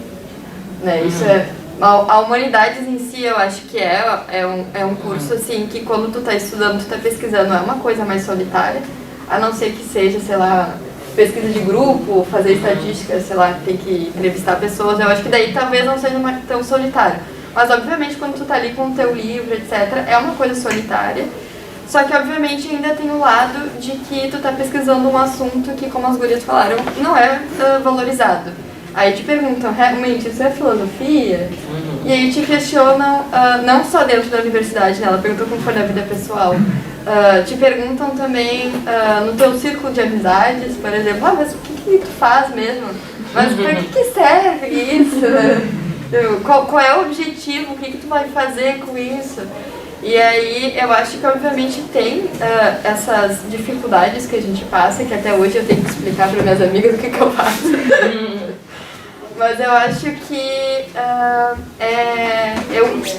né? Isso é... A humanidades em si, eu acho que é um curso, assim, que quando tu tá estudando, tu tá pesquisando, é uma coisa mais solitária, a não ser que seja, sei lá, pesquisa de grupo, fazer estatística, sei lá, tem que entrevistar pessoas, eu acho que daí talvez não seja tão solitário. Mas, obviamente, quando tu tá ali com o teu livro, etc., é uma coisa solitária. Só que, obviamente, ainda tem o lado de que tu tá pesquisando um assunto que, como as gurias falaram, não é valorizado. Aí te perguntam, realmente, isso é filosofia? E aí te questionam, não só dentro da universidade, né? Ela perguntou como foi na vida pessoal. Te perguntam também no teu círculo de amizades, por exemplo, mas o que tu faz mesmo? Mas para que serve isso? Qual é o objetivo? O que tu vai fazer com isso? E aí eu acho que obviamente tem essas dificuldades que a gente passa, que até hoje eu tenho que explicar para minhas amigas o que eu faço. Mas eu acho que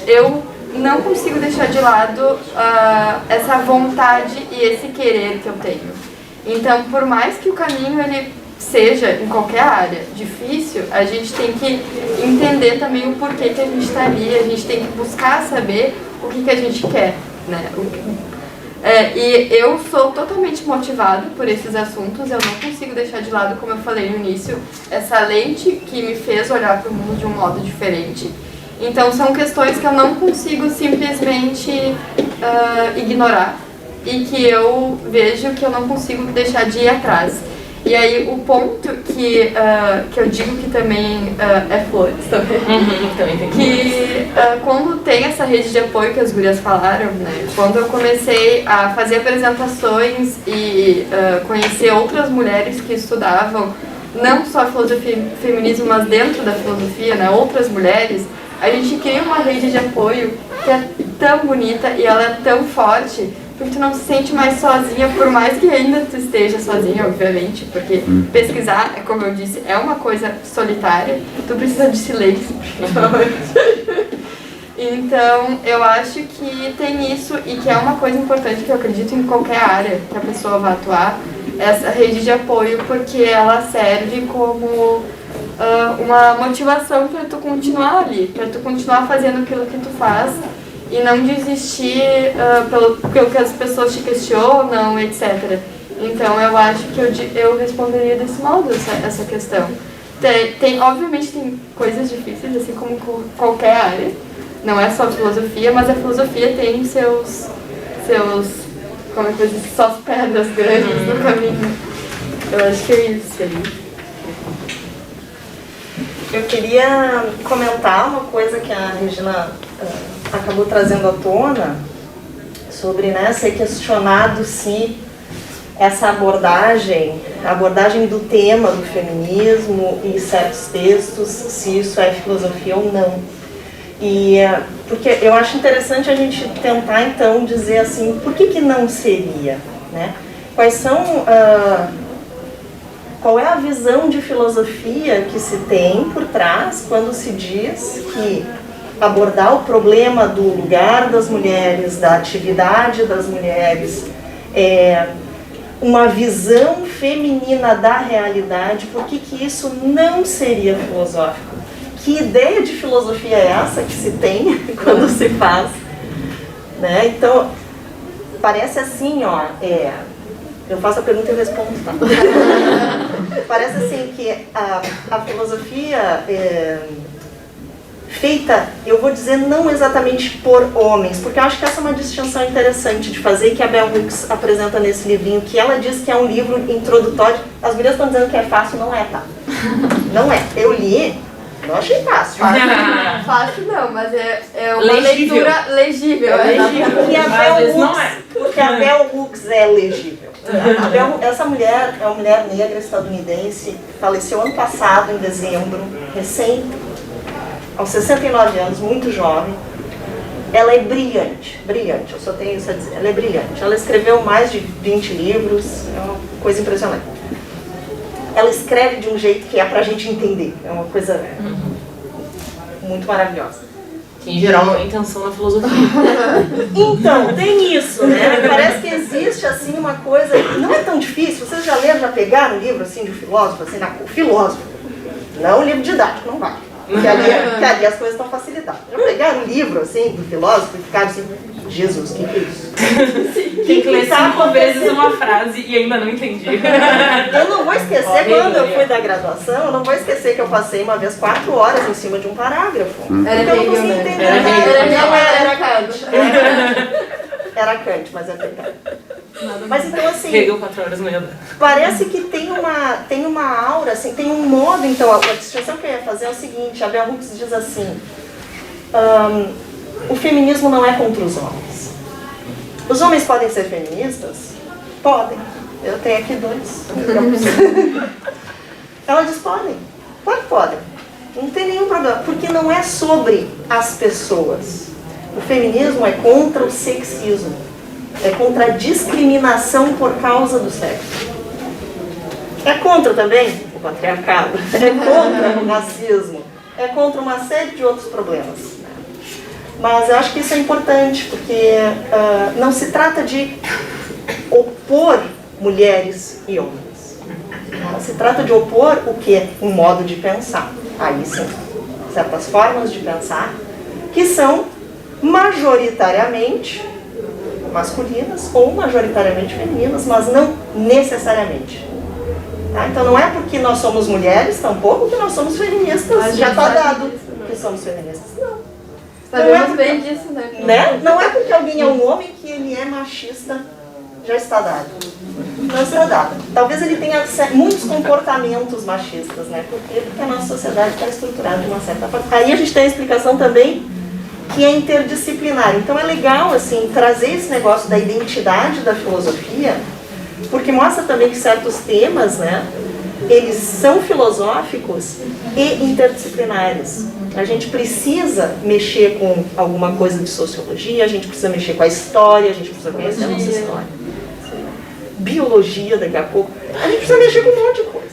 eu não consigo deixar de lado essa vontade e esse querer que eu tenho. Então, por mais que o caminho ele seja, em qualquer área, difícil, a gente tem que entender também o porquê que a gente está ali, a gente tem que buscar saber o que a gente quer, né? E eu sou totalmente motivada por esses assuntos, eu não consigo deixar de lado, como eu falei no início, essa lente que me fez olhar para o mundo de um modo diferente. Então são questões que eu não consigo simplesmente ignorar e que eu vejo que eu não consigo deixar de ir atrás. E aí o ponto que eu digo que também é flores também, também tem que quando tem essa rede de apoio que as gurias falaram, né, quando eu comecei a fazer apresentações e conhecer outras mulheres que estudavam não só filosofia e feminismo, mas dentro da filosofia, né, outras mulheres, a gente cria uma rede de apoio que é tão bonita e ela é tão forte, porque tu não se sente mais sozinha, por mais que ainda tu esteja sozinha, obviamente, porque pesquisar, como eu disse, é uma coisa solitária, tu precisa de silêncio. Então, eu acho que tem isso e que é uma coisa importante que eu acredito em qualquer área que a pessoa vá atuar, essa rede de apoio, porque ela serve como uma motivação para tu continuar ali, para tu continuar fazendo aquilo que tu faz e não desistir pelo que as pessoas te questionam, etc. Então, eu acho que eu responderia desse modo essa questão. Obviamente tem coisas difíceis, assim como qualquer área, não é só filosofia, mas a filosofia tem seus como é que eu disse, só as pedras grandes no caminho. Eu acho que é isso ali. Eu queria comentar uma coisa que a Regina acabou trazendo à tona, sobre, né, ser questionado se essa abordagem, a abordagem do tema do feminismo e certos textos, se isso é filosofia ou não. E porque eu acho interessante a gente tentar então dizer assim, por que não seria, né? Qual é a visão de filosofia que se tem por trás quando se diz que abordar o problema do lugar das mulheres, da atividade das mulheres, uma visão feminina da realidade, por que isso não seria filosófico? Que ideia de filosofia é essa que se tem quando se faz? Né? Então, parece assim, ó, eu faço a pergunta e eu respondo, tá? Parece assim que a filosofia feita, eu vou dizer, não exatamente por homens, porque eu acho que essa é uma distinção interessante de fazer, que a Bell Hooks apresenta nesse livrinho, que ela diz que é um livro introdutório. As gurias estão dizendo que é fácil, não é, tá? Não é. Eu li, não achei fácil. Fácil não, mas é uma leitura legível. Porque a Bell Hooks é legível. Essa mulher é uma mulher negra estadunidense, faleceu ano passado, em dezembro, aos 69 anos, muito jovem. Ela é brilhante, eu só tenho isso a dizer, ela é brilhante. Ela escreveu mais de 20 livros, é uma coisa impressionante. Ela escreve de um jeito que é pra gente entender, é uma coisa muito maravilhosa. Que em geral é a intenção da filosofia. Então, tem isso, né? Parece que existe assim uma coisa, não é tão difícil, vocês já leram, já pegaram um livro assim de filósofo, assim, o filósofo, não um livro didático, não vai. Que ali as coisas estão facilitadas. Já pegaram um livro assim do filósofo e ficaram assim, Jesus, o que é isso? Tem que ler 5 vezes uma frase e ainda não entendi. Eu não vou esquecer, quando eu fui da graduação, eu não vou esquecer que eu passei uma vez 4 horas em cima de um parágrafo. Era eu não conseguia entender. Era Kant, mas é Kant. Mas então assim, Hegel 4 horas no ia. Parece que tem uma aura, assim, tem um modo, então, a distinção que eu ia fazer é o seguinte, a Bell Hooks diz assim, o feminismo não é contra os homens. Os homens podem ser feministas? Podem. Eu tenho aqui 2. Ela diz, podem. Claro que podem. Não tem nenhum problema, porque não é sobre as pessoas. O feminismo é contra o sexismo. É contra a discriminação por causa do sexo. É contra também o patriarcado. É contra o racismo. É contra uma série de outros problemas. Mas eu acho que isso é importante, porque não se trata de opor mulheres e homens. Se trata de opor o quê? Um modo de pensar. Aí sim, certas formas de pensar que são majoritariamente masculinas ou majoritariamente femininas, mas não necessariamente. Tá? Então não é porque nós somos mulheres, tampouco que nós somos feministas. Já está dado que somos feministas. Não. Sabemos bem disso, né? Não é porque alguém é um homem que ele é machista já está dada. Não está dada. Talvez ele tenha muitos comportamentos machistas, né? Por quê? Porque a nossa sociedade está estruturada de uma certa forma. Aí a gente tem a explicação também que é interdisciplinar. Então é legal, assim, trazer esse negócio da identidade da filosofia, porque mostra também que certos temas, né, eles são filosóficos e interdisciplinares. A gente precisa mexer com alguma coisa de sociologia, a gente precisa mexer com a história, a gente precisa conhecer a nossa história. Biologia, daqui a pouco. A gente precisa mexer com um monte de coisa.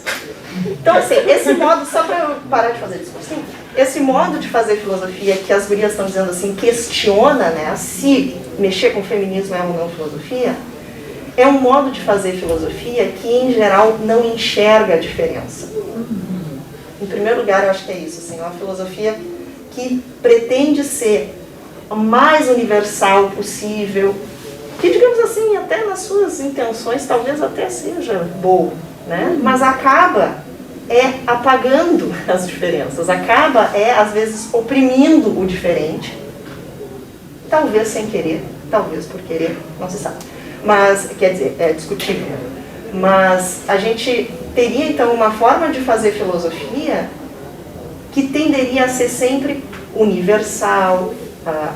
Então, assim, esse modo, só para eu parar de fazer discursinho, esse modo de fazer filosofia que as gurias estão dizendo assim, questiona, né, se mexer com feminismo é ou não filosofia, é um modo de fazer filosofia que, em geral, não enxerga a diferença. Em primeiro lugar, eu acho que é isso, assim, uma filosofia que pretende ser o mais universal possível, que, digamos assim, até nas suas intenções, talvez até seja boa, né? Mas acaba apagando as diferenças, acaba às vezes oprimindo o diferente, talvez sem querer, talvez por querer, não se sabe. Mas, quer dizer, é discutível. Mas a gente teria então uma forma de fazer filosofia que tenderia a ser sempre universal,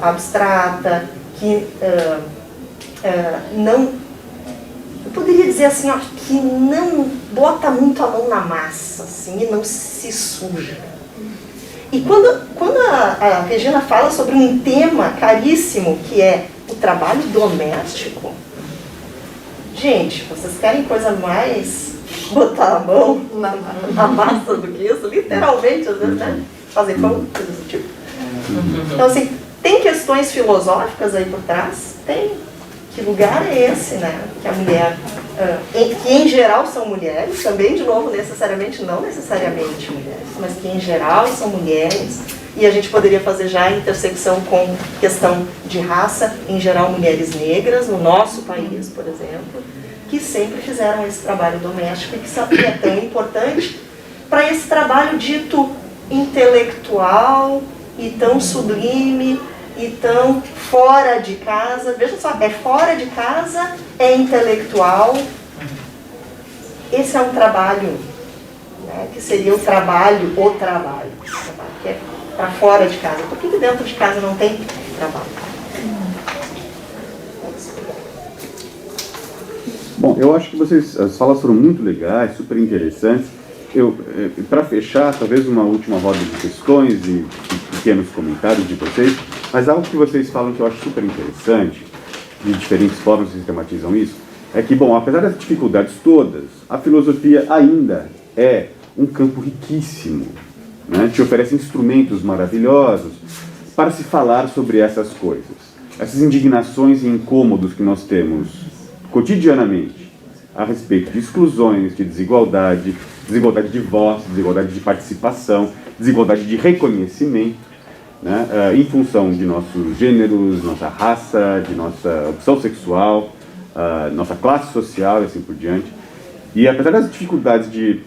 abstrata, que não, eu poderia dizer assim, ó, que não bota muito a mão na massa, assim, e não se suja. E quando a Regina fala sobre um tema caríssimo, que é o trabalho doméstico, gente, vocês querem coisa mais botar a mão na massa do que isso? Literalmente, às vezes, né? Fazer pão, coisas do tipo. Então, assim, tem questões filosóficas aí por trás? Tem. Que lugar é esse, né? Que a mulher, que em geral são mulheres, também, de novo, não necessariamente mulheres, mas que em geral são mulheres, e a gente poderia fazer já a intersecção com questão de raça, em geral mulheres negras, no nosso país, por exemplo, que sempre fizeram esse trabalho doméstico e que é tão importante para esse trabalho dito intelectual e tão sublime e tão fora de casa. Veja só, é fora de casa, é intelectual. Esse é um trabalho, né, que seria o trabalho que é para fora de casa. Por que dentro de casa não tem trabalho? Bom, eu acho que as falas foram muito legais, super interessantes. Para fechar, talvez uma última roda de questões e pequenos comentários de vocês, mas algo que vocês falam que eu acho super interessante, de diferentes formas sistematizam isso, é que, bom, apesar das dificuldades todas, a filosofia ainda é um campo riquíssimo, né? Te oferece instrumentos maravilhosos para se falar sobre essas coisas, essas indignações e incômodos que nós temos cotidianamente a respeito de exclusões, de desigualdade, desigualdade de voz, desigualdade de participação, desigualdade de reconhecimento, né, em função de nossos gêneros, nossa raça, de nossa opção sexual, nossa classe social e assim por diante. E apesar das dificuldades de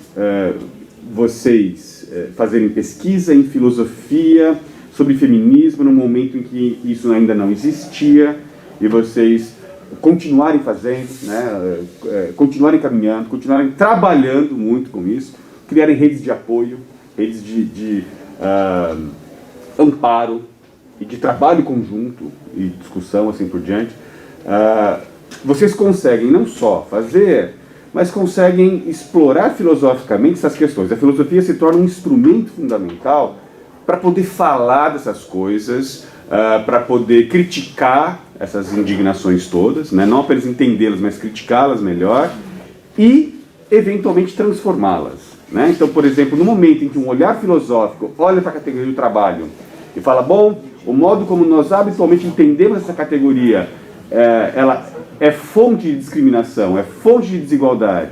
vocês fazerem pesquisa em filosofia sobre feminismo no momento em que isso ainda não existia, e vocês continuarem fazendo, né, continuarem caminhando, continuarem trabalhando muito com isso, criarem redes de apoio, redes de amparo e de trabalho conjunto e discussão, assim por diante, vocês conseguem não só fazer, mas conseguem explorar filosoficamente essas questões. A filosofia se torna um instrumento fundamental para poder falar dessas coisas, para poder criticar essas indignações todas, né? Não apenas entendê-las, mas criticá-las melhor e, eventualmente, transformá-las, né? Então, por exemplo, no momento em que um olhar filosófico olha para a categoria do trabalho e fala, bom, o modo como nós habitualmente entendemos essa categoria, ela é fonte de discriminação, é fonte de desigualdade,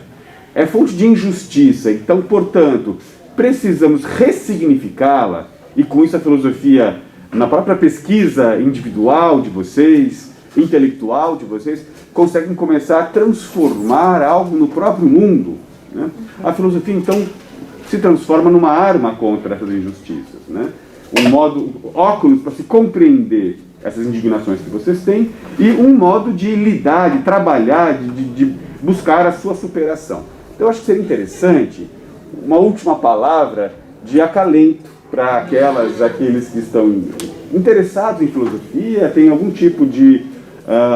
é fonte de injustiça, então, portanto, precisamos ressignificá-la, e com isso a filosofia, na própria pesquisa individual de vocês, intelectual de vocês, conseguem começar a transformar algo no próprio mundo, né? A filosofia, então, se transforma numa arma contra essas injustiças, né? Um modo, óculos para se compreender essas indignações que vocês têm e um modo de lidar, de trabalhar, de buscar a sua superação. Então, eu acho que seria interessante uma última palavra de acalento para aqueles que estão interessados em filosofia, têm algum tipo de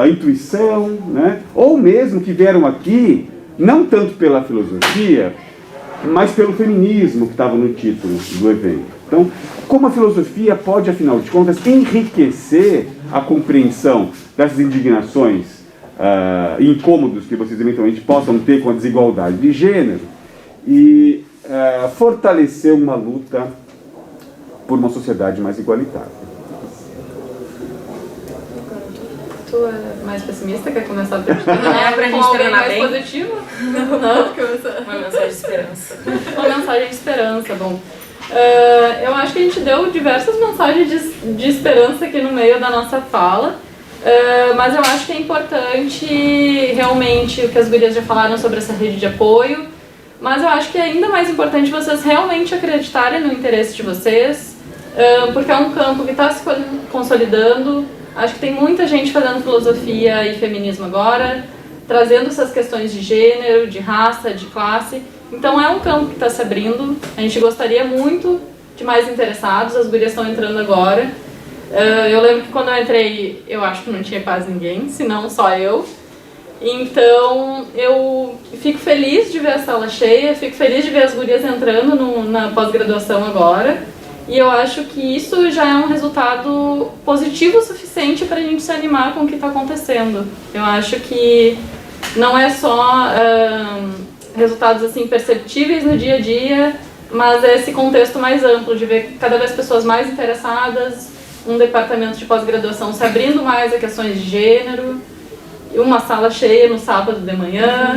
intuição, né? Ou mesmo que vieram aqui, não tanto pela filosofia, mas pelo feminismo que estava no título do evento. Então, como a filosofia pode, afinal de contas, enriquecer a compreensão dessas indignações e incômodos que vocês eventualmente possam ter com a desigualdade de gênero e fortalecer uma luta por uma sociedade mais igualitária. Tu é mais pessimista, quer começar pra gente pra gente alguém terminar mais bem? positivo? Não, começar. Uma mensagem de esperança. Uma mensagem de esperança, bom. Eu acho que a gente deu diversas mensagens de esperança aqui no meio da nossa fala, mas eu acho que é importante realmente o que as gurias já falaram sobre essa rede de apoio, mas eu acho que é ainda mais importante vocês realmente acreditarem no interesse de vocês, porque é um campo que está se consolidando. Acho que tem muita gente fazendo filosofia e feminismo agora, trazendo essas questões de gênero, de raça, de classe. Então é um campo que está se abrindo. A gente gostaria muito de mais interessados, as gurias estão entrando agora. Eu lembro que quando eu entrei, eu acho que não tinha quase ninguém, senão só eu. Então eu fico feliz de ver a sala cheia, fico feliz de ver as gurias entrando na pós-graduação agora. E eu acho que isso já é um resultado positivo o suficiente para a gente se animar com o que está acontecendo. Eu acho que não é só resultados assim perceptíveis no dia a dia, mas é esse contexto mais amplo de ver cada vez pessoas mais interessadas, um departamento de pós-graduação se abrindo mais a questões de gênero, uma sala cheia no sábado de manhã.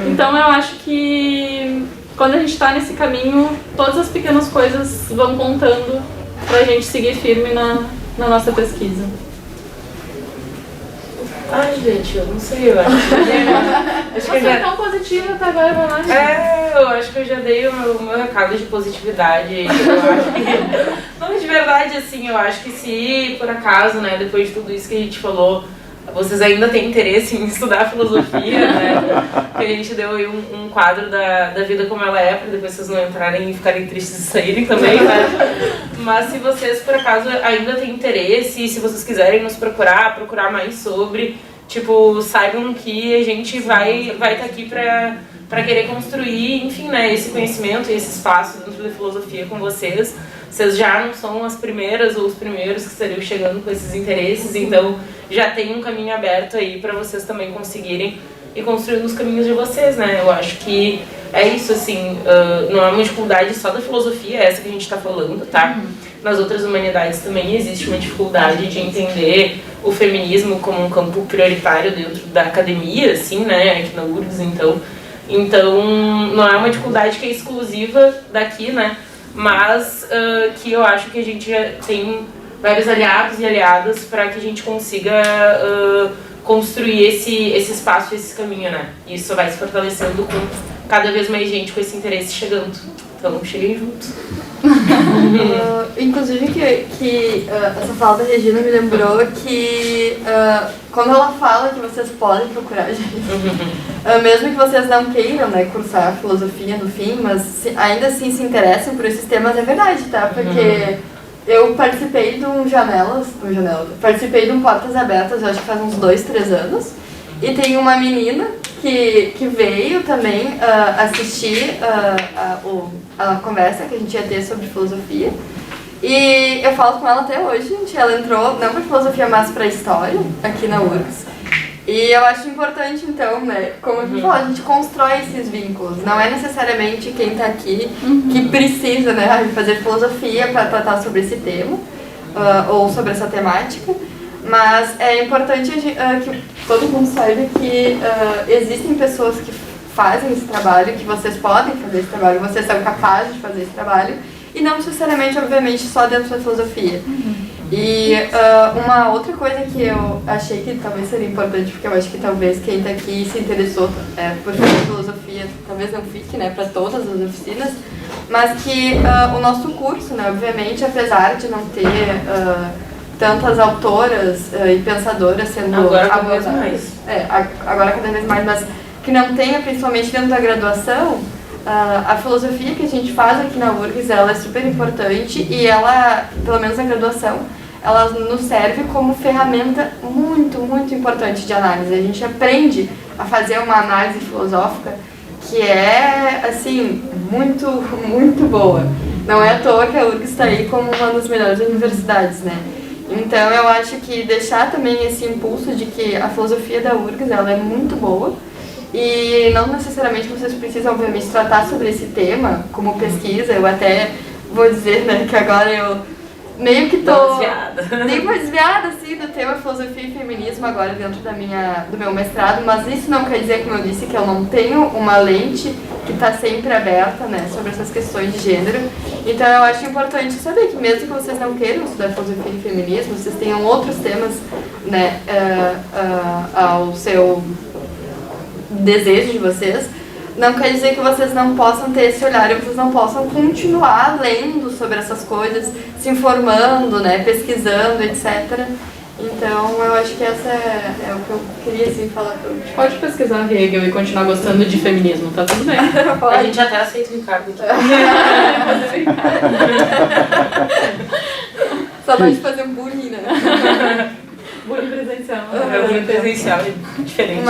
Então eu acho que quando a gente está nesse caminho, todas as pequenas coisas vão contando para a gente seguir firme na nossa pesquisa. Ai, gente, eu não sei, eu acho que Você é tão positiva até agora, Vanessa. eu acho que eu já dei o meu recado de positividade. Eu acho que, não, de verdade, assim, eu acho que se por acaso, né, depois de tudo isso que a gente falou, vocês ainda têm interesse em estudar filosofia, né? Porque a gente deu aí um quadro da vida como ela é, para depois vocês não entrarem e ficarem tristes e saírem também, né? Mas se vocês, por acaso, ainda têm interesse, e se vocês quiserem nos procurar mais sobre, tipo, saibam que a gente vai estar aqui para querer construir, enfim, né, esse conhecimento e esse espaço dentro da filosofia com vocês. Vocês já não são as primeiras ou os primeiros que estariam chegando com esses interesses, então já tem um caminho aberto aí para vocês também conseguirem e construir os caminhos de vocês, né? Eu acho que é isso, assim, não é uma dificuldade só da filosofia, essa que a gente está falando, tá? Nas outras humanidades também existe uma dificuldade de entender o feminismo como um campo prioritário dentro da academia, assim, né? Aqui na URGS, então não é uma dificuldade que é exclusiva daqui, né? Mas que eu acho que a gente já tem vários aliados e aliadas para que a gente consiga construir esse espaço, esse caminho, né? E isso vai se fortalecendo com cada vez mais gente com esse interesse chegando. Então, cheguem juntos. Inclusive que essa fala da Regina me lembrou que quando ela fala que vocês podem procurar gente, mesmo que vocês não queiram, né, cursar filosofia no fim, mas ainda assim se interessem por esses temas, é verdade, tá? Porque eu participei de um participei de um Portas Abertas, eu acho que faz uns 2, 3 anos, e tem uma menina que veio também assistir a conversa que a gente ia ter sobre filosofia. E eu falo com ela até hoje, gente. Ela entrou não para filosofia, mas para história, aqui na URGS. E eu acho importante, então, né, como a gente falou, a gente constrói esses vínculos. Não é necessariamente quem está aqui que precisa, né, fazer filosofia para tratar sobre esse tema, ou sobre essa temática. Mas é importante que todo mundo saiba que existem pessoas que fazem esse trabalho, que vocês podem fazer esse trabalho, vocês são capazes de fazer esse trabalho, e não necessariamente, obviamente, só dentro da filosofia. E uma outra coisa que eu achei que talvez seria importante, porque eu acho que talvez quem está aqui se interessou por fazer filosofia, talvez não fique, né, para todas as oficinas, mas que o nosso curso, né, obviamente, apesar de não ter tantas autoras e pensadoras sendo agora cada vez abordadas. mais. Agora cada vez mais, mas que não tenha, principalmente dentro da graduação, a filosofia que a gente faz aqui na URGS, ela é super importante e ela, pelo menos na graduação, ela nos serve como ferramenta muito, muito importante de análise. A gente aprende a fazer uma análise filosófica que é, assim, muito, muito boa. Não é à toa que a URGS está aí como uma das melhores universidades, né? Então eu acho que deixar também esse impulso de que a filosofia da URGS, ela é muito boa e não necessariamente vocês precisam, obviamente, tratar sobre esse tema como pesquisa. Eu até vou dizer, né, que agora eu meio que tô meio mais desviada assim do tema filosofia e feminismo agora dentro do meu mestrado, mas isso não quer dizer, como eu disse, que eu não tenho uma lente que está sempre aberta, né, sobre essas questões de gênero. Então eu acho importante saber que mesmo que vocês não queiram estudar filosofia e feminismo, vocês tenham outros temas, né, ao seu desejo de vocês, não quer dizer que vocês não possam ter esse olhar e vocês não possam continuar lendo sobre essas coisas, se informando, né, pesquisando, etc. Então, eu acho que essa é o que eu queria, assim, falar pra vocês. Pode pesquisar Hegel e continuar gostando de feminismo, tá tudo bem. A gente até aceita o Ricardo aqui. Só vai fazer um bullying, né? Bullying presencial. Bullying presencial é diferente.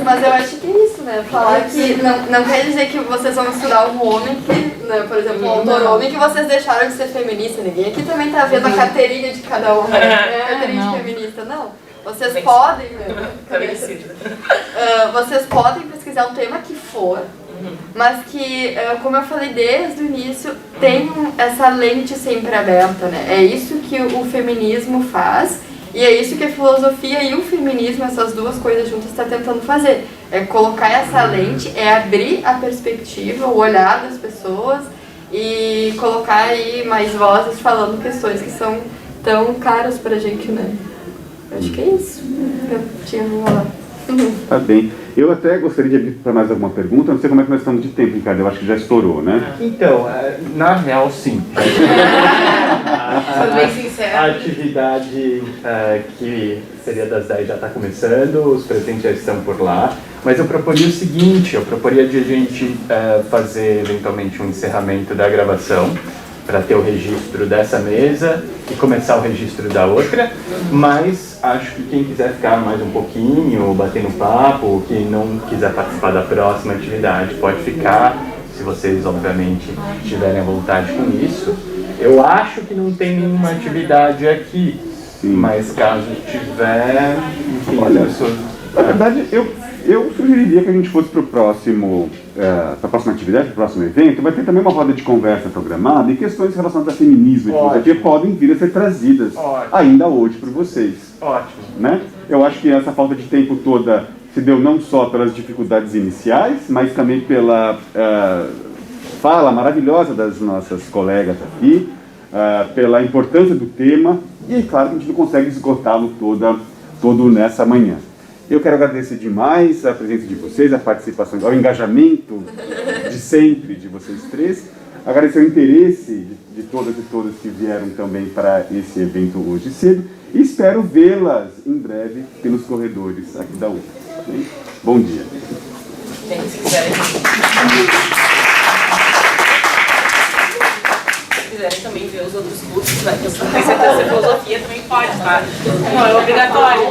Mas eu acho que é isso, né? Falar que não quer dizer que vocês vão estudar um homem que, né, por exemplo, um autor homem, que vocês deixaram de ser feminista. Ninguém aqui também tá vendo a carteirinha de cada homem, carteirinha de feminista, não. Vocês podem, né? Vocês podem pesquisar o tema que for, mas que, como eu falei desde o início, tenham essa lente sempre aberta, né? É isso que o feminismo faz. E é isso que a filosofia e o feminismo, essas duas coisas juntas, está tentando fazer. É colocar essa lente, é abrir a perspectiva, o olhar das pessoas e colocar aí mais vozes falando questões que são tão caras pra gente, né? Acho que é isso que eu tinha que falar. Tá bem. Eu até gostaria de abrir para mais alguma pergunta. Não sei como é que nós estamos de tempo, Ricardo. Eu acho que já estourou, né? Então, na real, sim. Bem sincero. A atividade que seria das 10 já está começando, os presentes já estão por lá. Mas eu proporia o seguinte, eu proporia de a gente fazer eventualmente um encerramento da gravação, para ter o registro dessa mesa e começar o registro da outra, mas acho que quem quiser ficar mais um pouquinho, batendo papo, que não quiser participar da próxima atividade, pode ficar, se vocês obviamente tiverem à vontade com isso. Eu acho que não tem nenhuma atividade aqui, mas caso tiver, enfim, olha, as pessoas... Na verdade, eu sugeriria que a gente fosse para a próxima atividade, para o próximo evento. Vai ter também uma roda de conversa programada e questões relacionadas a feminismo e filosofia podem vir a ser trazidas ainda hoje por vocês. Ótimo. Né? Eu acho que essa falta de tempo toda se deu não só pelas dificuldades iniciais, mas também pela fala maravilhosa das nossas colegas aqui, pela importância do tema e, claro, que a gente não consegue esgotá-lo todo nessa manhã. Eu quero agradecer demais a presença de vocês, a participação, o engajamento de sempre de vocês três. Agradecer o interesse de todas e todas que vieram também para esse evento hoje cedo. E espero vê-las em breve pelos corredores aqui da UFRGS. Tá bem? Bom dia. Se quiserem também ver os outros cursos, né, que eu tenho certeza que filosofia também pode, tá? Não é obrigatório.